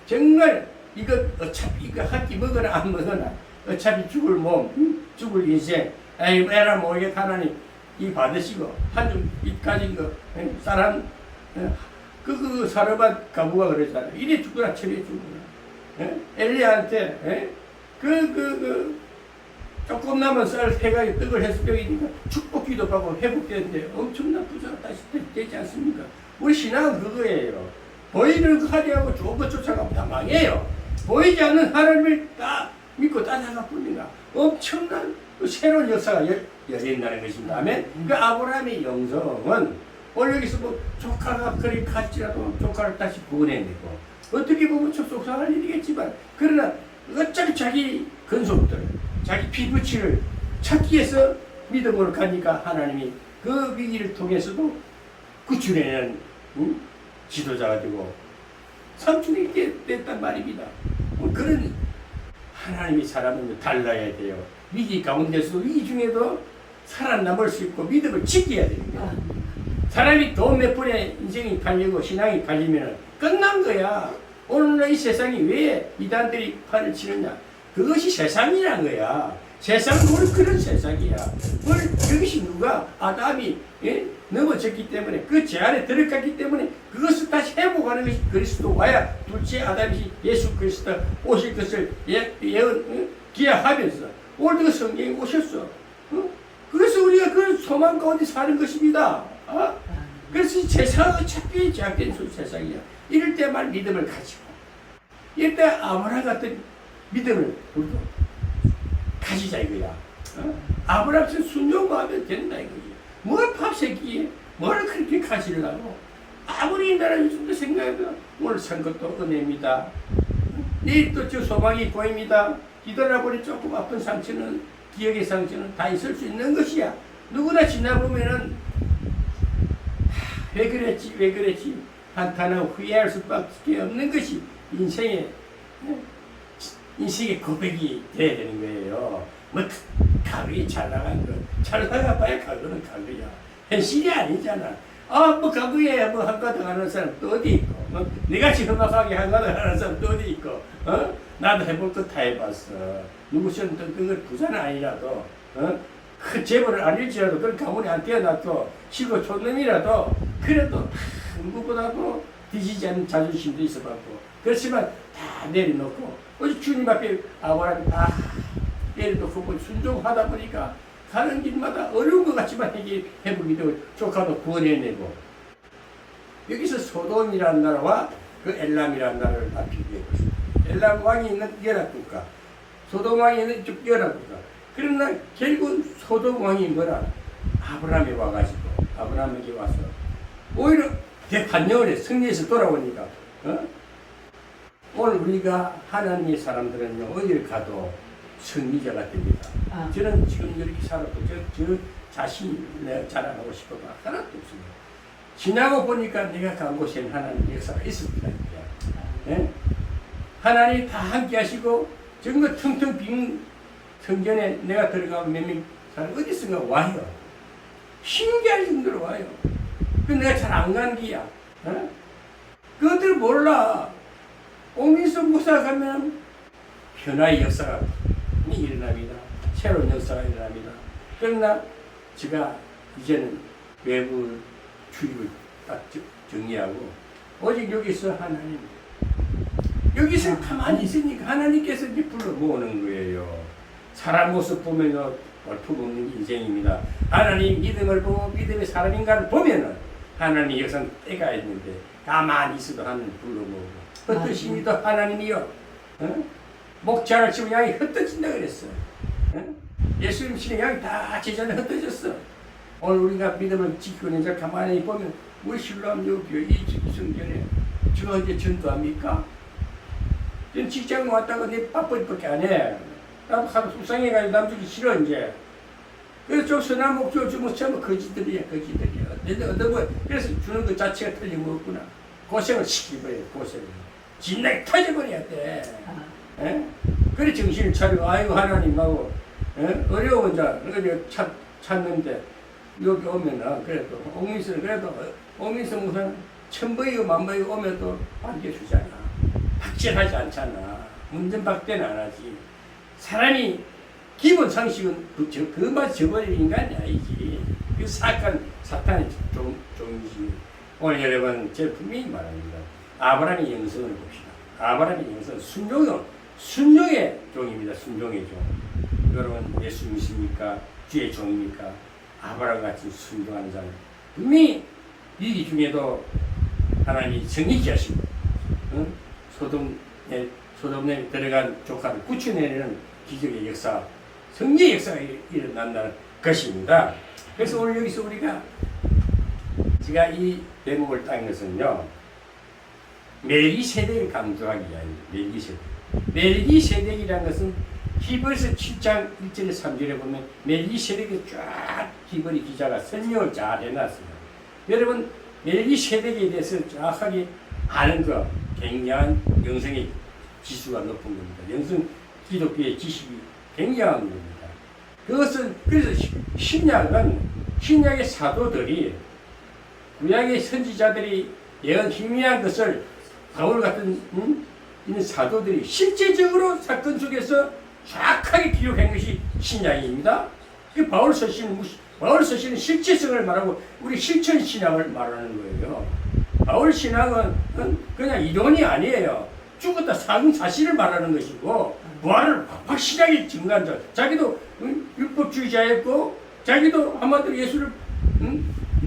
정말 이거 어차피 이거 한 끼 먹거나 안 먹거나 어차피 죽을 몸, 죽을 인생 에이 에라 모르겠다. 하나님 이 받으시고 한줌 이 가진 거 사람 그 사르밧 가부가 그랬잖아요. 이래 죽거나 저래 죽거나. 엘리야한테 조금 남은 쌀 3가지 떡을 해서 먹이니까 축복기도 받고 회복되는데 엄청난 부자가 다시 되지 않습니까? 우리 신앙은 그거예요. 보이는 거 하려고 좋은 거 쫓아가면 다 망해요. 보이지 않는 하나님을 다 믿고 따라가 뿐이가 엄청난 새로운 역사가 열린다는 것입니다. 아멘. 그 아브라함의 영성은 오늘 여기서 뭐 조카가 그리 갈지라도 조카를 다시 구원해내고 어떻게 보면 좀 속상한 일이겠지만 그러나 어차피 자기 근속들 자기 피부치를 찾기 위해서 믿음으로 가니까 하나님이 그 위기를 통해서도 구출해내는 지도자가 되고 삼촌이 됐단 말입니다. 그런 하나님의 사람은 달라야 돼요. 위기 가운데서도 위기 중에도 살아남을 수 있고 믿음을 지켜야 됩니다. 사람이 돈 몇 푼에 인생이 팔리고 신앙이 팔리면 끝난 거야. 오늘날 이 세상이 왜 이단들이 판을 치느냐? 그것이 세상이란 거야. 세상은 원래 그런 세상이야. 원래 그것이 누가 아담이 넘어졌기 때문에 그 죄 안에 들어갔기 때문에 그것을 다시 회복하는 것이 그리스도 와야 둘째 아담이 예수 그리스도 오실 것을 예언 기약하면서 오늘도 성경에 오셨어. 그래서 우리가 그런 소망 가운데 사는 것입니다. 그래서 세상은 어차피 제약된 세상이야. 이럴 때만 믿음을 가지고 이럴 때 아브라함 같은 믿음을 우리도 가지자 이거야. 아브라함처럼 순종만 하면 된다 이거지. 뭘 팝새끼에 뭘 그렇게 가지려고. 아무리 나는 요즘도 생각해도 오늘 산 것도 은혜입니다. 내일 또 저 소망이 보입니다. 뒤돌아보니 조금 아픈 상처는 기억의 상처는 다 있을 수 있는 것이야. 누구나 지나보면은 왜 그랬지 한탄하고 후회할 수밖에 없는 것이 인생의 고백이 돼야 되는 거예요. 뭐 가거이 잘 나간 거 잘 나가봐야 가거는 가거야. 현실이 아니잖아. 뭐 가거에 뭐 한가득 하는 사람 또 어디 있고 내같이 험악하게 한가득 하는 사람 또 어디 있고 나도 해볼 거 다 해봤어. 누구처럼 그걸 부자는 아니라도 그 재벌을 아닐지라도 그런 가문에 안 태어나도 시고 촌놈이라도 그래도 누구보다도 뒤지지 않는 자존심도 있어봤고 그렇지만 다 내려놓고 어제 주님 앞에 아브라함이 다 내려놓고 순종하다 보니까 가는 길마다 어려운 것 같지만 회복이 되고 조카도 구원해내고 여기서 소돔이라는 나라와 그 엘람이라는 나라를 다 비교해 보십니다. 엘람 왕이 있는 연합국가 소돔 왕이 있는 쪽 연합국가 그러나 결국 소돔 왕이 뭐라 아브라함에 와가지고 아브라함에게 와서 오히려 대판명을 해. 승리해서 돌아오니까 오늘 우리가 하나님의 사람들은요 어디를 가도 승리자가 됩니다. 저는 지금 이렇게 살아도 저 자신이 내가 자랑하고 싶어도 하나도 없습니다. 지나고 보니까 내가 간 곳에는 하나님 역사가 있었다니까. 예? 하나님이 다 함께 하시고 정말 텅텅 빈 성전에 내가 들어가면 몇몇 사람 어디선가 와요. 신기할 정도로 와요. 그 내가 잘 안 간 기야. 어? 그것들 몰라. 옥민석 목사 가면 변화의 역사가 일어납니다. 새로운 역사가 일어납니다. 그러나 제가 이제는 외부 출입을 딱 정리하고 오직 여기서 하나님 여기서 가만히 있으니까 하나님께서 이제 불러 모으는 거예요. 사람 모습 보면 얼품없는 인생입니다. 하나님 믿음을 보고 믿음의 사람인가를 보면은 하나님 역사는 때가 있는데 가만히 있어도 하나님 불러 모으고 흩어집니다. 하나님이요. 목자를 치고 양이 흩어진다 그랬어. 예수님 치는 양이 다 제자리에 흩어졌어. 오늘 우리가 믿음을 지키고 있는 자 가만히 보면 우리 신랑 여기요 이 성전에 저 이제 전도합니까? 전 직장 왔다가 내 밥벌이밖에 안 해. 나도 하도 속상해가지고 남주기 싫어 이제. 그래서 저 선한 목표 주면 전부 거지들이야. 그래서 주는 것 자체가 틀림없구나. 고생을 시키버려 고생을. 진나게 터져버려야 돼. 그래 정신을 차리고 아이고 하나님하고 어려운 자 찾는데 여기 오면은 그래도 옥민선 그래도 옥민선 무슨 천번이고 만번이고 오면 또 반겨주잖아. 박제하지 않잖아. 문전박대는 안 하지. 사람이 기본 상식은 그만 저버릴 인간이 아니지. 그 사탄의 종이지. 오늘 여러분 제가 분명히 말합니다. 아브라함의 영성을 봅시다. 아브라함의 영성은 순종의 종입니다. 순종의 종. 여러분 예수 믿습니까? 주의 종입니까? 아브라함 같이 순종하는 사람. 분명히 이 중에도 하나님이 정의케 하시고 소돔에 들어간 조카를 구출해내는 기적의 역사, 성리의 역사가 일어난다는 것입니다. 그래서 오늘 여기서 우리가 제가 이 대목을 딴 것은요. 멜기세덱을 강조하기 위함입니다. 멜기세덱이라는 것은 히브리서 7장 1절에 3절에 보면 멜기세덱이 쫙 히브리 기자가 설명을 잘 해놨습니다. 여러분 멜기세덱에 대해서 정확하게 아는 거 굉장한 영성의 지수가 높은 겁니다. 영성 기독교의 지식이 굉장한 겁니다. 그것은 그래서 신약의 사도들이 구약의 선지자들이 예언 희미한 것을 바울 같은 있는 사도들이 실제적으로 사건 속에서 정확하게 기록한 것이 신약입니다. 그 바울 서신은 실체성을 말하고 우리 실천 신앙을 말하는 거예요. 바울 신앙은 그냥 이론이 아니에요. 죽었다 산 사실을 말하는 것이고 부활을 확실하게 증거한 자. 자기도 율법주의자였고 자기도 한마디로 예수를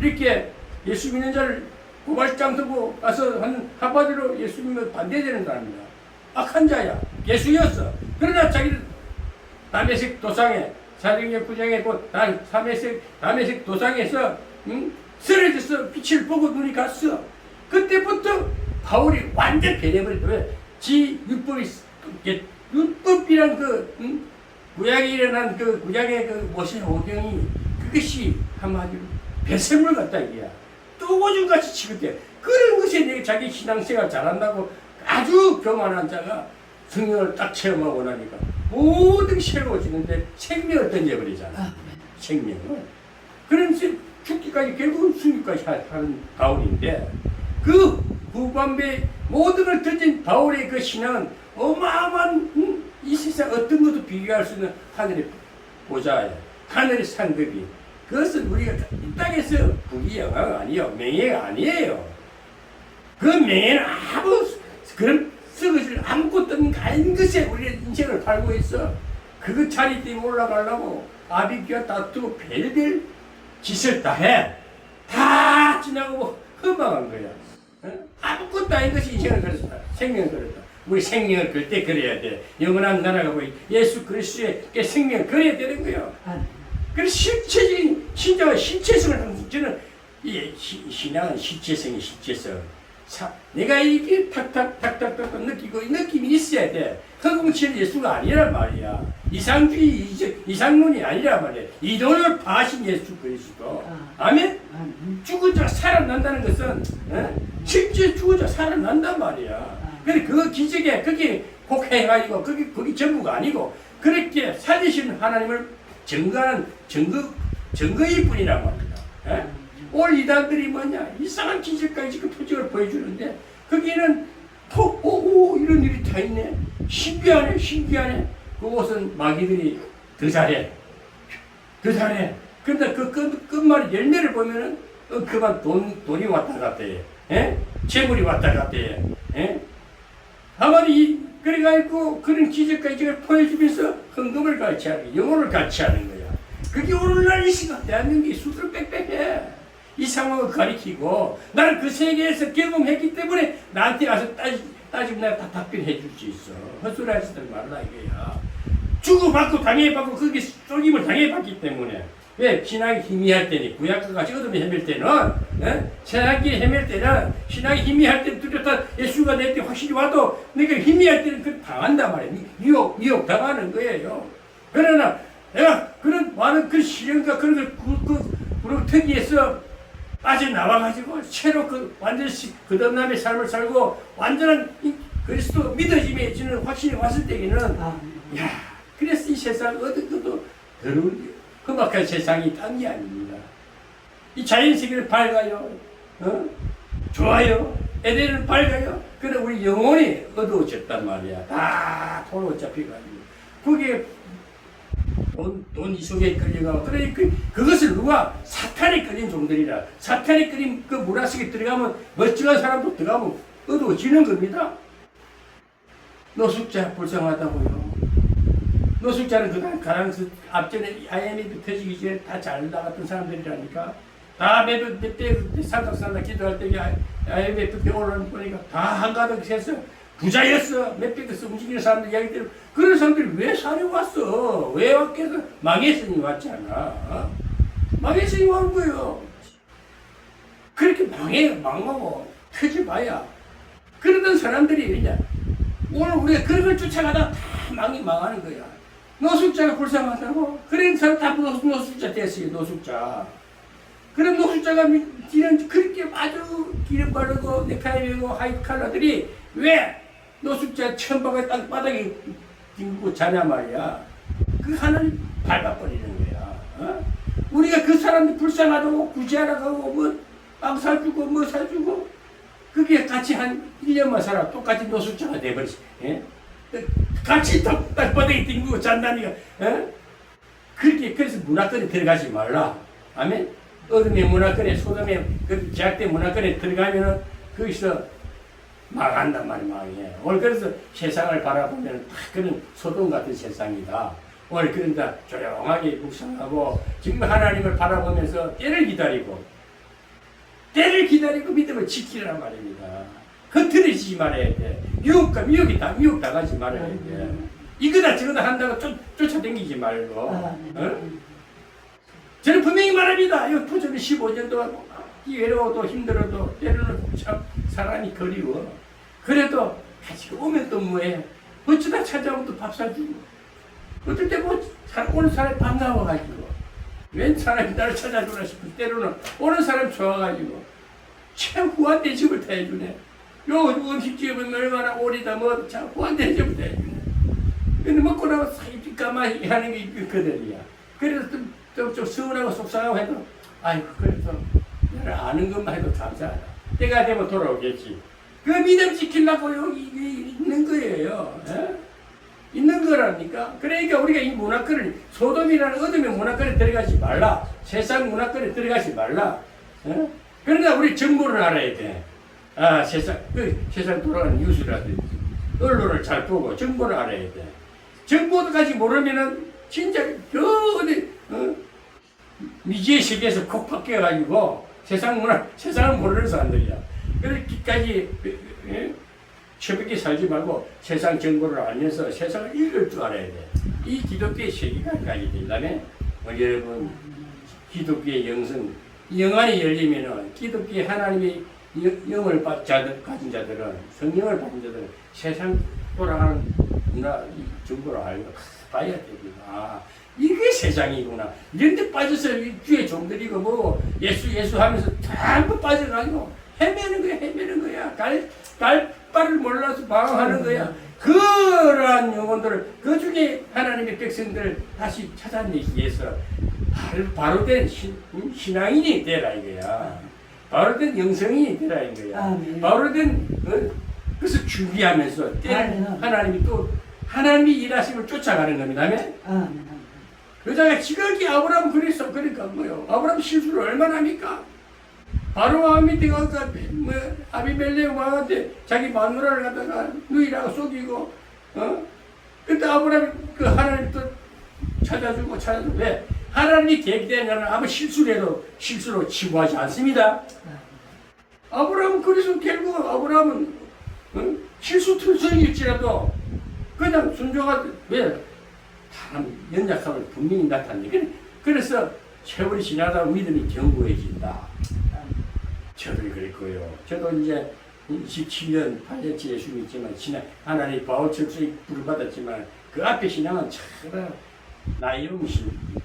이렇게 예수 믿는 자를 고발장 들고 가서 한마디로 예수 믿으면 반대되는 사람이다. 악한 자야. 예수였어. 그러나 자기는 다메섹 도상에 사도행전 9장에 곧 다메섹 도상에서 쓰러져서 빛을 보고 눈이 갔어. 그때부터 바울이 완전 변해버렸다. 왜? 지 율법이란 구약에 일어난 구약의 모세 오경이 그것이 한마디로 배설물 같다 이게야. 또 오줌같이 취급돼. 그런 것에 내가 자기 신앙생활 잘한다고 아주 교만한 자가 성령을 딱 체험하고 나니까 모든 게 새로워지는데 생명을 던져버리잖아. 생명을. 그러면서 죽기까지 결국은 승리까지 하는 바울인데 그 후반부에 모든 걸 던진 바울의 그 신앙은 어마어마한 이 세상 어떤 것도 비교할 수 있는 하늘의 보좌야. 하늘의 상급이. 그것은 우리가 이 땅에서 부귀영화가 아니에요. 명예가 아니에요. 그 명예는 아무 그런 썩어질 아무것도 아닌 것에 우리의 인생을 팔고 있어. 그거 자리 때문에 올라가려고 아비규와 다투고 별별 짓을 다 해. 다 지나고 허망한 거야. 아무것도 아닌 것이 인생을 걸었다. 생명을 걸었다. 우리 생명을 걸 때 그래야 돼. 영원한 나라가 보이 예수 그리스도의 생명을 걸어야 되는 거예요. 그래서 실체적인 진짜 실체성을 항상 저는 이 신앙은 실체성이 실체성. 내가 이게 탁탁탁탁탁 느끼고 이 느낌이 있어야 돼. 허공치는 예수가 아니란 말이야. 이상주의 이상론이 아니란 말이야. 이론을 파신 예수 그리스도. 아멘. 죽은 자가 살아난다는 것은 실제 죽은 자가 살아난단 말이야. 근데 그 기적에 그게 곡해가지고 그게 전부가 아니고 그렇게 살리시는 하나님을 증거하는 증거일 뿐이란 말이야. 오늘 이단들이 뭐냐 이상한 기적까지 그 표적을 보여주는데 거기는 이런 일이 다 있네. 신기하네. 그곳은 마귀들이 더 잘해. 그런데 그 끝말의 열매를 보면은 그만 돈이 왔다 갔다 해. 재물이 왔다 갔다 해. 아마리 그래가지고 그런 기적까지 보여주면서 헌금을 같이 하고 영혼을 같이 하는 거야. 그게 오늘날 이 시간 대한민국이 수두룩 빽빽해. 이 상황을 가리키고 나는 그 세계에서 경험했기 때문에 나한테 와서 따지면 내가 다 답변해 줄 수 있어. 헛소리 하지 말라 이거야. 주고받고 당해받고 그게 쏠김을 당해봤기 때문에 왜 신앙이 희미할 때니 구약과 같이 어둠에 헤맬 때는 세상길에 헤맬 때는 신앙이 희미할 때는 뚜렷한 예수가 내 때 확실히 와도 내가 희미할 때는 그 당한단 말이야. 미혹 당하는 거예요. 그러나 내가 그런 많은 그 시련과 그런 그 특이에서 빠져나와가지고 새로 완전히 거듭남의 삶을 살고 완전한 그리스도 믿어짐에 저는 확신이 왔을 때에는 그래서 이 세상 어떤 것도 더러운 험악한 세상이 딴 게 아닙니다. 이 자연세계는 밝아요. 좋아요. 에덴은 밝아요. 그런데 우리 영혼이 어두워졌단 말이야. 다 도로 잡혀가지고 그게 돈 이속에 끌려가고 그러니까 그것을 누가 사탄에 끌린 종들이라 사탄에 끌린 그 문화 속에 들어가면 멀쩡한 사람도 들어가면 어두워지는 겁니다. 노숙자 불쌍하다고요. 노숙자는 그간 가랑스 앞전에 IMF 터지기 전에 다 잘 나갔던 사람들이라니까 다 몇배 살다 기도할 때 IMF 때 올라오는 보니까 다 한가득 해서 부자였어. 몇백에서 움직이는 사람들 이야기대로 그런 사람들이 왜 산에 왔어? 왜 왔겠어? 망했으니 왔잖아. 망했으니 왔는 거예요. 그렇게 망하고 터져봐야 그러던 사람들이 그냥 오늘 우리가 그런 걸 쫓아가다 다 망하는 거야. 노숙자가 불쌍하다고? 그런 사람 다 노숙자 됐어요. 노숙자. 그런 노숙자가 뒤는 그렇게 아주 기름 바르고 넥타이 메고 하이트 칼라들이 왜 노숙자 천박의 땅바닥에 뒹굴고 자냐 말이야. 그 하나님 밟아버리는 거야. 우리가 그 사람들 불쌍하다고 구제하라고 뭐 빵 사주고 뭐 사주고 그게 같이 한 1년만 살아 똑같이 노숙자가 돼버리지. 같이 땅바닥에 뒹굴고 잔다니까. 그렇게 그래서 문화권에 들어가지 말라. 아멘. 어둠의 문화권에 소돔의 그 제약된 문화권에 들어가면은 거기서 망한단 말이야. 망해. 오늘 그래서 세상을 바라보면 다 그런 소돔 같은 세상이다. 오늘 그런다 조용하게 묵상하고 지금 하나님을 바라보면서 때를 기다리고 믿음을 지키란 말입니다. 흐트러지지 말아야 돼. 미혹 당하지 말아야 돼. 이거다 저거다 한다고 쫓아다니지 말고. 저는 분명히 말합니다. 이 부처님 15년 동안 외로워도 힘들어도 때로는 참 사람이 그리워. 그래도 같이 오면 또 뭐해. 어쩌다 찾아오면 또 밥 사주고. 어떨 때 뭐 오는 사람이 반가워가지고. 웬 사람이 나를 찾아주나 싶을 때로는 오는 사람이 좋아가지고. 참 후한 대접을 다 해주네. 요 음식집에 얼마나 오리다 뭐 참 후한 대접을 다 해주네. 근데 먹고 나면 사이비 까마귀 하는 게 그들이야. 그래서 좀 서운하고 속상하고 해도 아이고 그래서 나를 아는 것만 해도 감사하다. 때가 되면 돌아오겠지. 그 믿음 지키려고 여기 있는 거예요. 있는 거라니까. 그러니까 우리가 이 문화권을 소돔이라는 어둠의 문화권에 들어가지 말라. 세상 문화권에 들어가지 말라. 그러나 우리 정보를 알아야 돼. 세상 돌아가는 뉴스라든지 언론을 잘 보고 정보를 알아야 돼. 정보까지 모르면은 진짜 어디 미지의 세계에서 콕 바뀌어가지고 세상을 모르는 사람들이야. 그렇게까지 새벽에 살지 말고 세상 정보를 알면서 세상을 읽을 줄 알아야 돼. 이 기독교의 세계관까지 되려면 여러분 기독교의 영성, 영안이 열리면은 기독교의 하나님의 영을 가진 자들은, 성령을 가진 자들은 세상 돌아가는 문화 정보를 알고 봐야 됩니다. 아, 이게 세상이구나. 이런데 빠져서 주의 종들이고 뭐 예수 하면서 전부 빠져가지고 헤매는 거야. 갈바를 몰라서 방황하는 거야. 그러한 영혼들을, 그 중에 하나님의 백성들을 다시 찾아내기 위해서 바로된 신앙인이 되라 이거야. 바로된 영성인이 되라 이거야. 바로된 그래서 준비하면서 때는 하나님이 또 하나님이 일하심을 쫓아가는 겁니다. 아멘. 그러다가 지극히 아브라함 그래서 그러니까 뭐요? 아브라함 실수를 얼마나 합니까? 바로 아미띠가 아비멜렉 왕한테 자기 마누라를 갖다가 누이라고 속이고, 그때 아브라함이 그 하나님 또 찾아주고 왜? 하나님이 계획되냐는 아무 실수를 해도 실수로 치부하지 않습니다. 아브라함은 그래서 결국 아브라함은 실수투성일지라도 그냥 순종하듯 왜? 사람 연약함을 분명히 나타내. 그래서 세월이 지나다 믿음이 견고해진다. 저도 그랬고요. 저도 이제 27년, 8년째 예수 믿지만, 하나님 바울철수에 부름받았지만, 그 앞에 신앙은 참 나이로운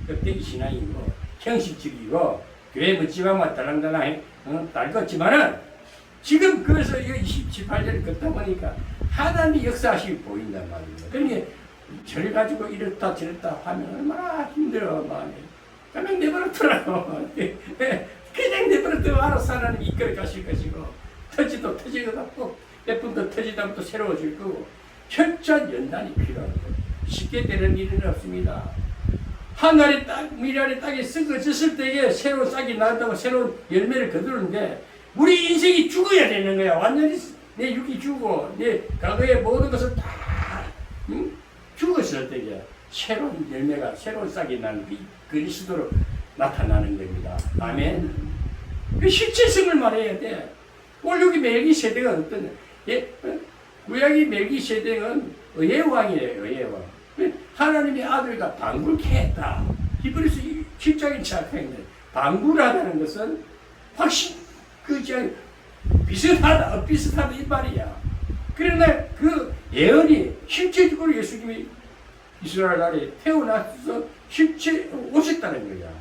껍데기 신앙이고, 형식적이고, 교회 묻지마만 달랑달랑 달궜지만은, 지금 그래서 27, 8년을 걷다 보니까, 하나님의 역사하심이 보인단 말입니다. 그러니까, 저를 가지고 이렇다 저렇다 하면 얼마나 힘들어, 마음이. 그냥 내버려두라고. 그냥 내버려두고 알아서 하나님 이끌어 가실 것이고, 터지도 터지고, 몇 분도 터지다 또 새로워질 거고, 철저한 연단이 필요한 거예요. 쉽게 되는 일은 없습니다. 하늘의 땅, 미랄의 땅에 썩어졌을 때에 새로운 싹이 나온다고 새로운 열매를 거두는데, 우리 인생이 죽어야 되는 거야. 완전히 내 육이 죽고, 내 과거의 모든 것을 다, 죽었을 때에 새로운 열매가, 새로운 싹이 나는 그리스도로 나타나는 겁니다. 아멘. 그 실체성을 말해야 돼. 오늘 여기 멜기세덱은 어떤, 구약의 멜기세덱은 의의 왕이래요, 의의 왕. 하나님의 아들과 방굴케 했다. 히브리서 7장에 시작했는데, 방굴하다는 것은 확신, 비슷하다, 비슷하다 이 말이야. 그러나 그 예언이 실제적으로 예수님이 이스라엘 나라에 태어나서 실제 오셨다는 거야.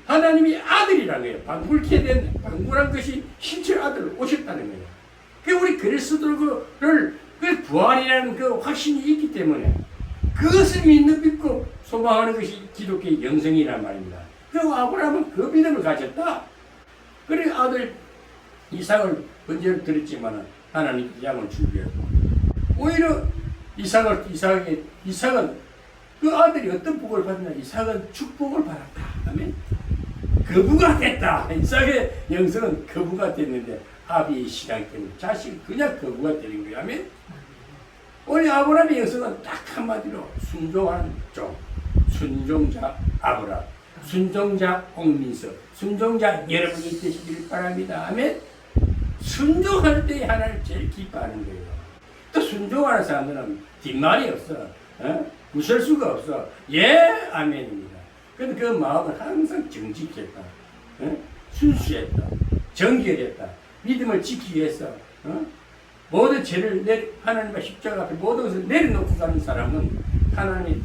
하나님이 아들이라는 거예요. 방굴케 된, 방굴한 것이 실제 아들로 오셨다는 거예요. 그 우리 그리스도를 그 부활이라는 그 확신이 있기 때문에 그것을 믿고 소망하는 것이 기독교의 영성이란 말입니다. 그리고 아브라함은 그 믿음을 가졌다. 그래 아들 이삭을 먼저 드렸지만 하나님 양을 준비했고, 오히려 이삭은 그 아들이 어떤 복을 받았나? 이삭은 축복을 받았다. 아멘. 거부가 됐다. 이삭의 영성은 거부가 됐는데 아비의 신앙 때문에 자식이 그냥 거부가 되는 거야. 아멘. 오늘 아브라함의 영성은 딱 한마디로 순종하는 종, 순종자 아브라함, 순종자 옥민석, 순종자 여러분이 되시길 바랍니다. 아멘. 순종할 때 하나님 제일 기뻐하는 거예요. 또 순종하는 사람들은 뒷말이 없어. 웃을 수가 없어. 예, 아멘입니다. 근데 그 마음은 항상 정직했다. 순수했다. 정결했다. 믿음을 지키기 위해서 모든 죄를 하나님과 십자가 앞에 모든 것을 내려놓고 가는 사람은 하나님의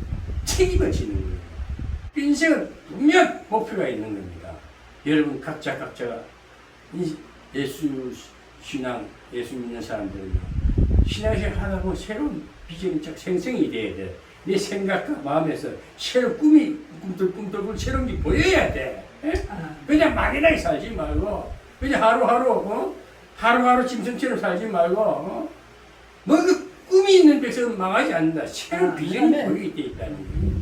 책임을 지는 거예요. 인생은 분명 목표가 있는 겁니다. 여러분 각자가 예수 신앙, 예수 믿는 사람들은 신앙생활 하다 보면 새로운 비전이 생성이 돼야 돼. 내 생각과 마음에서 새로운 꿈이 꿈틀꿈틀 새로운 게 보여야 돼. 그냥 막연하게 살지 말고, 그냥 하루하루 짐승처럼 살지 말고, 그 꿈이 있는 백성은 망하지 않는다. 새로운 비전이 보이게 돼 있다는 거예요.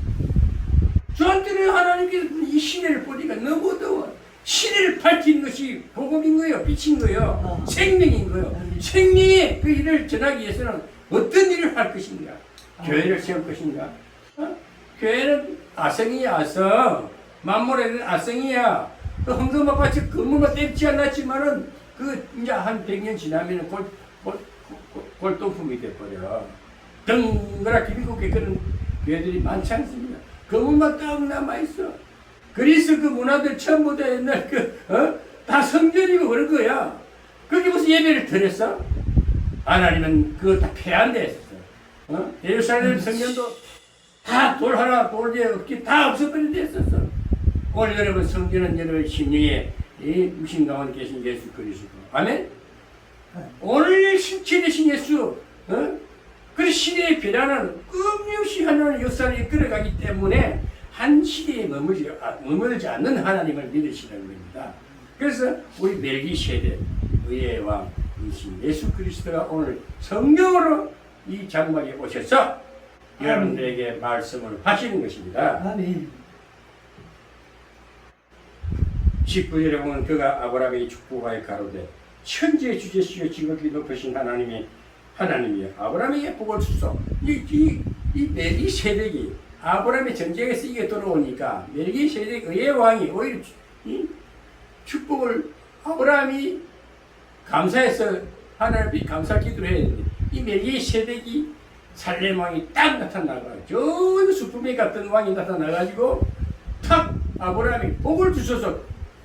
저한테는 하나님께서 이 시대를 보니까 너무 어두워. 시대를 밝히는 것이 복음인 거예요. 빛인 거예요. 생명인 거예요. 생명의 그 일을 전하기 위해서는 어떤 일을 할 것인가? 교회를 세울 것인가? 교회는 아성이야, 아성. 만물에는 아성이야. 그 황금아파트 건물만 떼지 않았지만은 그 이제 한 100년 지나면은 골동품이 돼버려. 덩그랗게 미국에 그런 교회들이 많지 않습니다. 건물만 딱 남아있어. 그리스 그 문화들 전부 다 옛날 다 성전이고 그런 거야. 거기 무슨 예배를 드렸어? 하나님은 그거 다 폐한됐었어. 예루살렘 성전도 다 돌 하나 돌에 없기 다 없어버린 데 있었어. 오늘 여러분 성전은 여러분 심령에 이 무신 가운데 계신 예수 그리스도. 아멘? 오늘 신체 되신 예수, 그 시대의 변화는 끊임없이 하나님 역사를 이끌어가기 때문에 한 시대에 머물지 않는 하나님을 믿으시는 겁니다. 그래서 우리 멜기세덱 의의 왕이신 예수 그리스도가 오늘 성령으로 이 장막에 오셔서 여러분들에게 말씀을 하시는 것입니다. 아멘. 19절에 보면 그가 아브라함의 축복하여 가로되 천지의 주제시여 지극히 높으신 하나님이 아브라함에게 복을 주소. 이 멜기세덱이 아브라함의 전쟁에서 이게 돌아오니까 멜기세덱 의의 왕이 오히려 이 축복을 아브라함이 감사해서 하나님이 감사 기도를 해야 되는데 이 멜기세덱이 살렘 왕이 딱 나타나가 저 수품에 갔던 왕이 나타나가지고 탁 아브라함이 복을 주셔서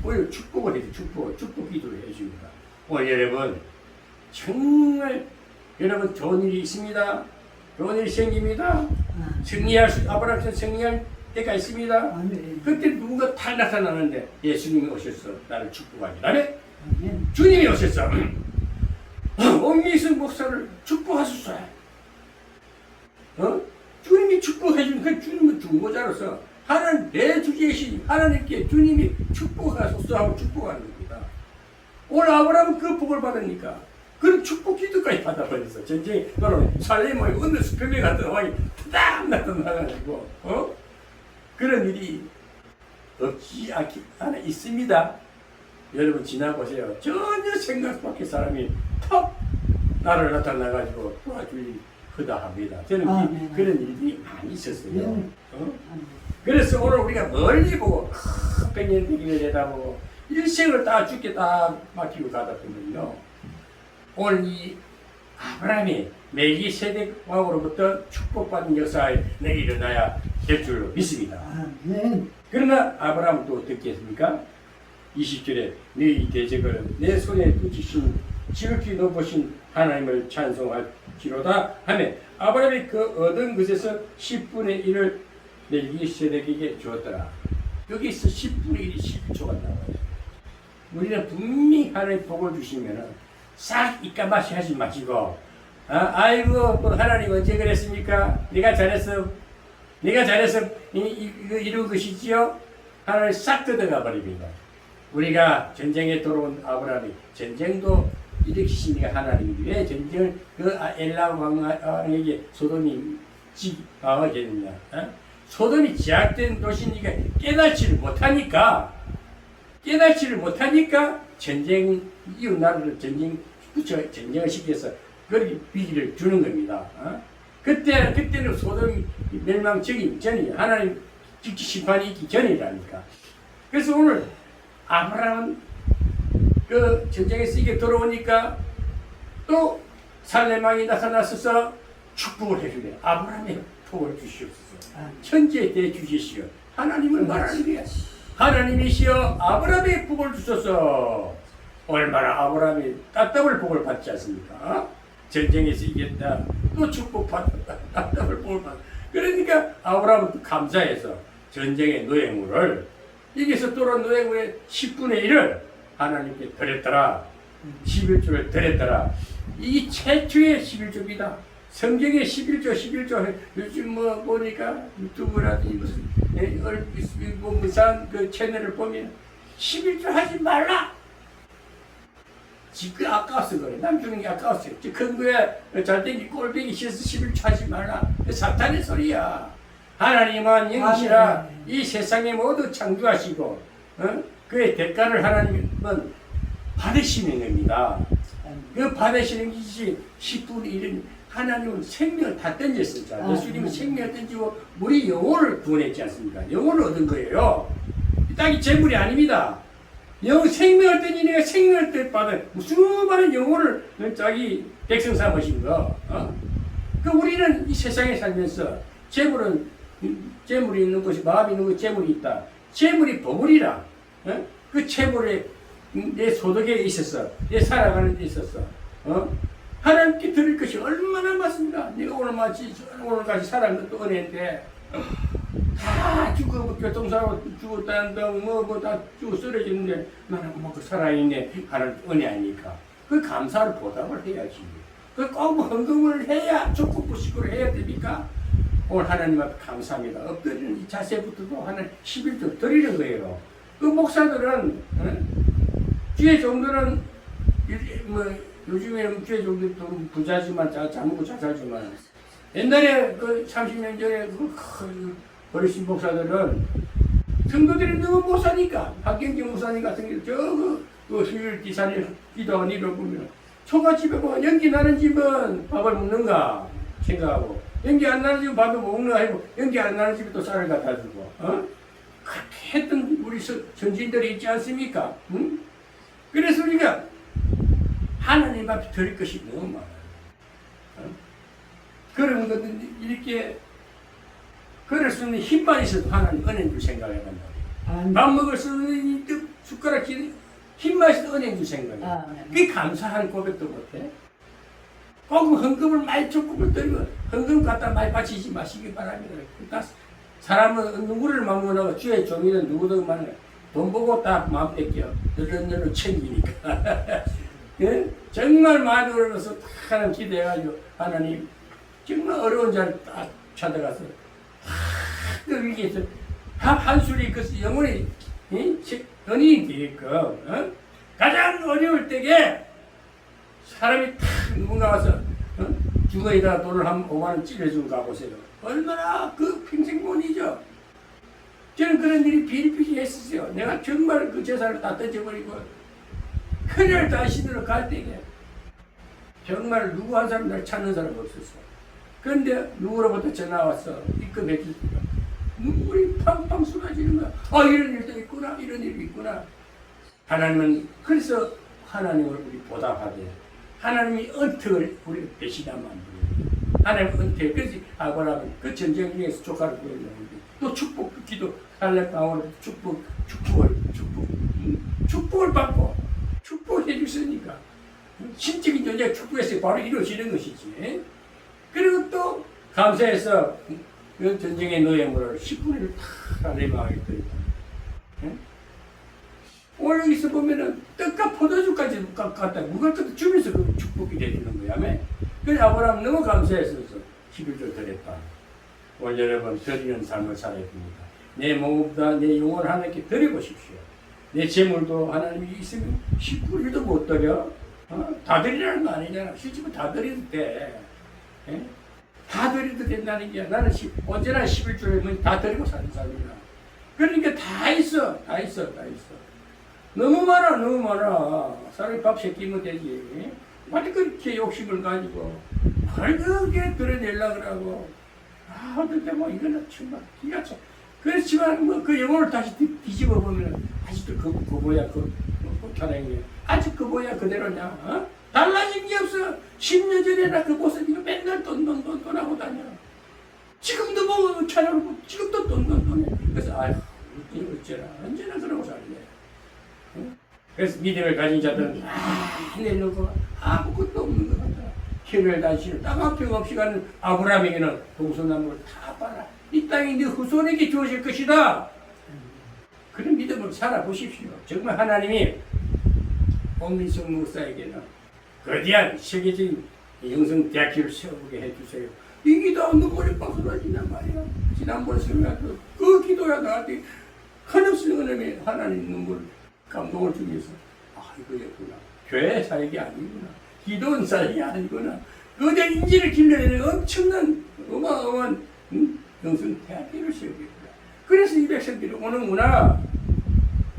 오히려 축복을 해줘. 축복 기도를 해줍니다. 오늘 여러분 정말 여러분 좋은 일이 있습니다. 좋은 일이 생깁니다. 아브라함처럼 승리할 때가 있습니다. 아멘. 그때 누군가 다 나타나는데 예수님이 오셔서 나를 축복하기. 아멘. 아멘. 주님이 오셔서 옥미승 목사를 축복하셨어요. 주님이 축복해주는 그 주님은 중보자로서 하나님 내 주제이신 하나님께 주님이 축복하소서 하고 축복하는 겁니다. 오늘 아브라함은 그 복을 받으니까 그런 축복 기도까지 받아버렸어. 전쟁에 너는 살렘의 어느 수평에 갔던 왕이 딱 나타나가지고 그런 일이 없지 않아 있습니다. 여러분 지나보세요. 전혀 생각 밖의 사람이 턱 나를 나타나가지고 도와줄 허다합니다. 저는 그런 일들이 많이 있었어요. 그래서 오늘 우리가 멀리 보고 백년대기를 내다보고 일생을 다 죽게 다 맡기고 가다 보면요. 오늘 이 아브라함이 멜기세덱 왕으로부터 축복받은 역사에 일어나야 될 줄로 믿습니다. 아멘. 그러나 아브라함은 또 어떻게 했습니까? 20절에 너희 대적을 내 손에 붙이신 지극히 높으신 하나님을 찬송할지로다 하며 아브라함이 그 얻은 것에서 10분의 1을 멜기세덱에게 주었더라. 여기서 10분의 1이 11조가 나와요. 우리는 분명히 하나님 복을 주시면은 싹 입가마시 하지 마시고 아이고 뭐 하나님 언제 그랬습니까? 네가 잘해서 이거 이룬 것이지요? 하나님 싹 뜯어가 버립니다. 우리가 전쟁에 돌아온 아브라함이 전쟁도 일으키시니까 하나님이 왜 전쟁을 그 엘람 왕에게 소돔이 지하겠느냐? 소돔이 제약된 도시니까 깨닫지를 못하니까 전쟁 이웃 나라를 전쟁을 시켜서 거기 위기를 주는 겁니다. 그때는 소돔이 멸망 전이에요. 하나님 직접 심판이 있기 전이라니까. 그래서 오늘 아브라함은 그 전쟁에서 이게 돌아오니까 또 살렘 왕이 나타나서서 축복을 해주래. 아브라함의 복을 주시옵소서. 천지에 대해 주시시오. 하나님을 말하는 거야. 하나님이시여 아브라함의 복을 주소서. 얼마나 아브라함이 따뜻한 복을 받지 않습니까? 전쟁에서 이겼다. 또 축복받았다. 따뜻한 복을 받았다. 그러니까 아브라함은 감사해서 전쟁의 노예물을 여기서 돌아온 노예물의 10분의 1을 하나님께 드렸더라. 11조를 드렸더라. 이 최초의 11조입니다. 성경의 11조 요즘 뭐 보니까 유튜브라든지 무슨 무슨 그 채널을 보면 11조 하지 말라. 지금 아까워서 그래. 남 주는 게 아까웠어. 큰 거에 잘생긴 꼴뱅이 씌어서 11조 하지 말라. 사탄의 소리야. 하나님은 영이시라 이 세상에 모두 창조하시고 그의 대가를 하나님은 받으시는 겁니다. 그 받으시는 것이 10분의 1은 하나님은 생명을 다 던졌습니다. 예수님은 생명을 던지고 우리 영혼을 구원했지 않습니까? 영혼을 얻은 거예요. 이 재물이 아닙니다. 생명을 던지니까 생명을 받은 수많은 영혼을 자기 백성 삼으신 거. 그 우리는 이 세상에 살면서 재물이 있는 것이 마음이 있는 것이 재물이 있다. 재물이 보물이라. 어? 그 재물에 내 소득에 있어서 내 살아가는 데 있어서 하나님께 드릴 것이 얼마나 많습니다. 내가 오늘까지 살아간 것도 은혜인데 다 죽어 교통사고 죽었다는 다 죽어 쓰러지는데 나는 그 살아있네 하는 은혜 아닙니까? 그 감사를 보답을 해야지. 그 꼭 헌금을 해야 조건부식으로 해야 됩니까? 오늘 하나님 앞에 감사합니다. 엎드리는 이 자세부터도 하나님 11조 드리는 거예요. 그 목사들은 주의 종들은 요즘에는 주의 종들도 부자지만 잘 먹고 잘 살지만 옛날에 그 30년 전에 그 어르신 목사들은 성도들이 너무 못 사니까 박경기 목사님 같은 경우 그 수요일 기사님 기도하는 일을 보면 초가집에 뭐 연기 나는 집은 밥을 먹는가 생각하고 연기 안 나는 집은 밥을 먹는가 하고 연기 안 나는 집에 또 쌀을 갖다 주고 그렇게 했던 우리 선진들이 있지 않습니까? 응? 그래서 우리가 하나님 앞에 드릴 것이 너무 많아요. 그런 것들 이렇게 그럴 수 있는 힘만 있어도 하나님 은혜 줄 생각을 한단 말이에요. 밥 먹을 수 있는 숟가락 힘만 있어도 은혜 줄 생각이에요. 그게 감사한 고백도 못해. 꼭 헌금을 많이 조금을 드리고 헌금 갖다 많이 바치지 마시기 바랍니다. 그러니까 사람은 누구를 마음으로 주의 종이는 누구든 만에 돈 보고 딱 마음 뺏겨. 너를 챙기니까. 예? 정말 많이 어려워서 하나님 기대해가지고 하나님 정말 어려운 자를 딱 찾아가서 여기에서 밥 한 술이 그 영혼이 연인이 되게끔 가장 어려울 때에 사람이 탁 누군가 와서 주머니에다 돈을 한 5만 원 찔러주고 가보세요. 얼마나 그 평생 못 잊어. 저는 그런 일이 비일비재 했었어요. 내가 정말 그 재산을 다 던져버리고 큰일 다시들어 갈 때에 정말 누구 한 사람 날 찾는 사람 없었어. 그런데 누구로부터 전화 왔어. 입금해 주니까 눈물이 팡팡 쏟아지는 거야. 이런 일도 있구나. 이런 일이 있구나. 하나님은 그래서 하나님을 우리 보답하게 하나님이 언택을 우리가 배신하면 안 돼요. 하나님 언택. 그래서 아브라함은 그 전쟁 중에서 조카를 구했는데 또 축복 기도 할례방으로 축복을 받고 축복을 해주시니까 신적인 존재가 축복해서 바로 이루어지는 것이지. 그리고 또 감사해서 그 전쟁의 노예물을 10분을 다 할례방에 드렸다. 오늘 여기서 보면은 떡과 포도주까지 갖다 무겁게 주면서 그 축복이 되는 거야. 그래서 아브라함 너무 감사해서 11조 드렸다. 오늘 여러분 드리는 삶을 살아야 됩니다. 내 몸보다 내 영혼을 하나님께 드려보십시오. 내 재물도 하나님이 있으면 10분 1도 못 드려. 다 드리라는 거 아니잖아. 실제로 다 드려도 돼. 다 드려도 된다는 게 나는 언제나 11조에 다 드리고 사는 사람이야. 그러니까 다 있어. 너무 많아. 사람이 밥 새끼면 되지. 왜 그렇게 욕심을 가지고 그렇게 드러내려고 하고 근데 뭐 이거는 정말 기가 차. 그렇지만 뭐 그 영혼을 다시 뒤집어 보면 아직도 그 뭐야 교량이야. 아직 그 뭐야 그대로냐. 달라진 게 없어. 10년 전에나 그 모습이 맨날 돈 하고 다녀. 지금도 뭐 찾아보고 지금도 돈 해. 그래서 어쩌라 언제나 그러고 살래. 그래서 믿음을 가진 자들은 내놓고 아무것도 없는 것 같아. 힘을 다시는 땅 한 평 없이 가는 아브라함에게는 동서남북을 다 빨아. 이 땅이 네 후손에게 주어질 것이다. 그런 믿음으로 살아보십시오. 정말 하나님이 홍민성 목사에게는 거대한 세계적인 영성대학교를 세우게 해주세요. 이 기도가 눈물이 빡 쏟아진단 말이야. 지난번에 설명했던 그 기도야 나한테 한없이 은혜의 하나님 눈물 감동을 주기 위해서 이거였구나. 교회 사역이 아니구나. 기도원 사역이 아니구나. 거대한 인지를 길러내는 엄청난 어마어마한 영성대학교를 세우겠구나. 그래서 이 백성들이 오는구나.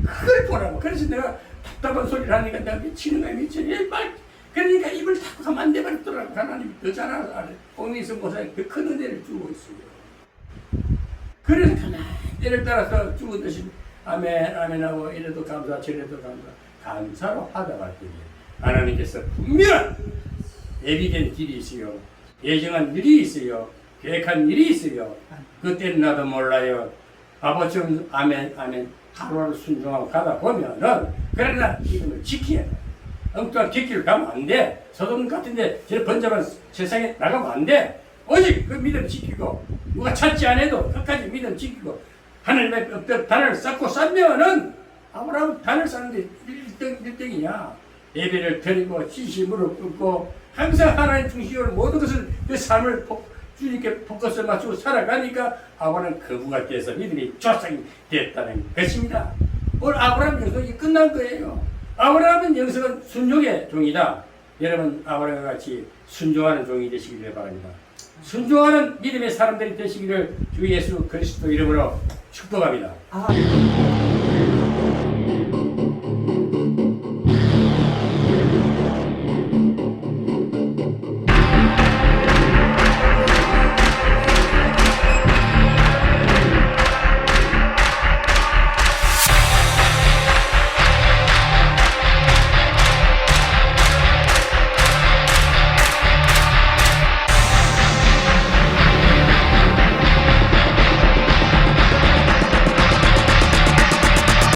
그걸 보라고. 그래서 내가 답답한 소리를 하니까 내가 미치는 거야. 그러니까 입을 닫고 가면 안 돼버렸더라고. 하나님이 더 잘하는 홍민성 목사님 더 큰 은혜를 주고 있어요. 그래서 가만히 때를 따라서 죽은 아멘 하고 이래도 감사 저래도 감사로 하다가 하나님께서 분명 예비된 길이 있어요. 예정한 일이 있어요. 계획한 일이 있어요. 그때는 나도 몰라요. 아버지는 아멘 아멘 하루하루 순종하고 가다 보면은 그러나 믿음을 지켜야 돼. 엉뚱한 뒷길을 가면 안 돼. 소돔 같은데 저런 번잡한 세상에 나가면 안 돼. 오직 그 믿음 지키고 누가 찾지 않아도 끝까지 믿음 지키고 하늘의 단을 쌓고 쌓으면은 아브라함 단을 쌓는데 1등이냐. 예배를 드리고 진심으로 끊고 항상 하나님 중심으로 모든 것을 그 삶을 주님께 포커스를 맞추고 살아가니까 아브라함은 거부가 돼서 믿음이 조상이 됐다는 것입니다. 오늘 아브라함 영성이 끝난 거예요. 아브라함은 영성은 순종의 종이다. 여러분 아브라함과 같이 순종하는 종이 되시기를 바랍니다. 순종하는 믿음의 사람들이 되시기를 주 예수 그리스도 이름으로 축복합니다.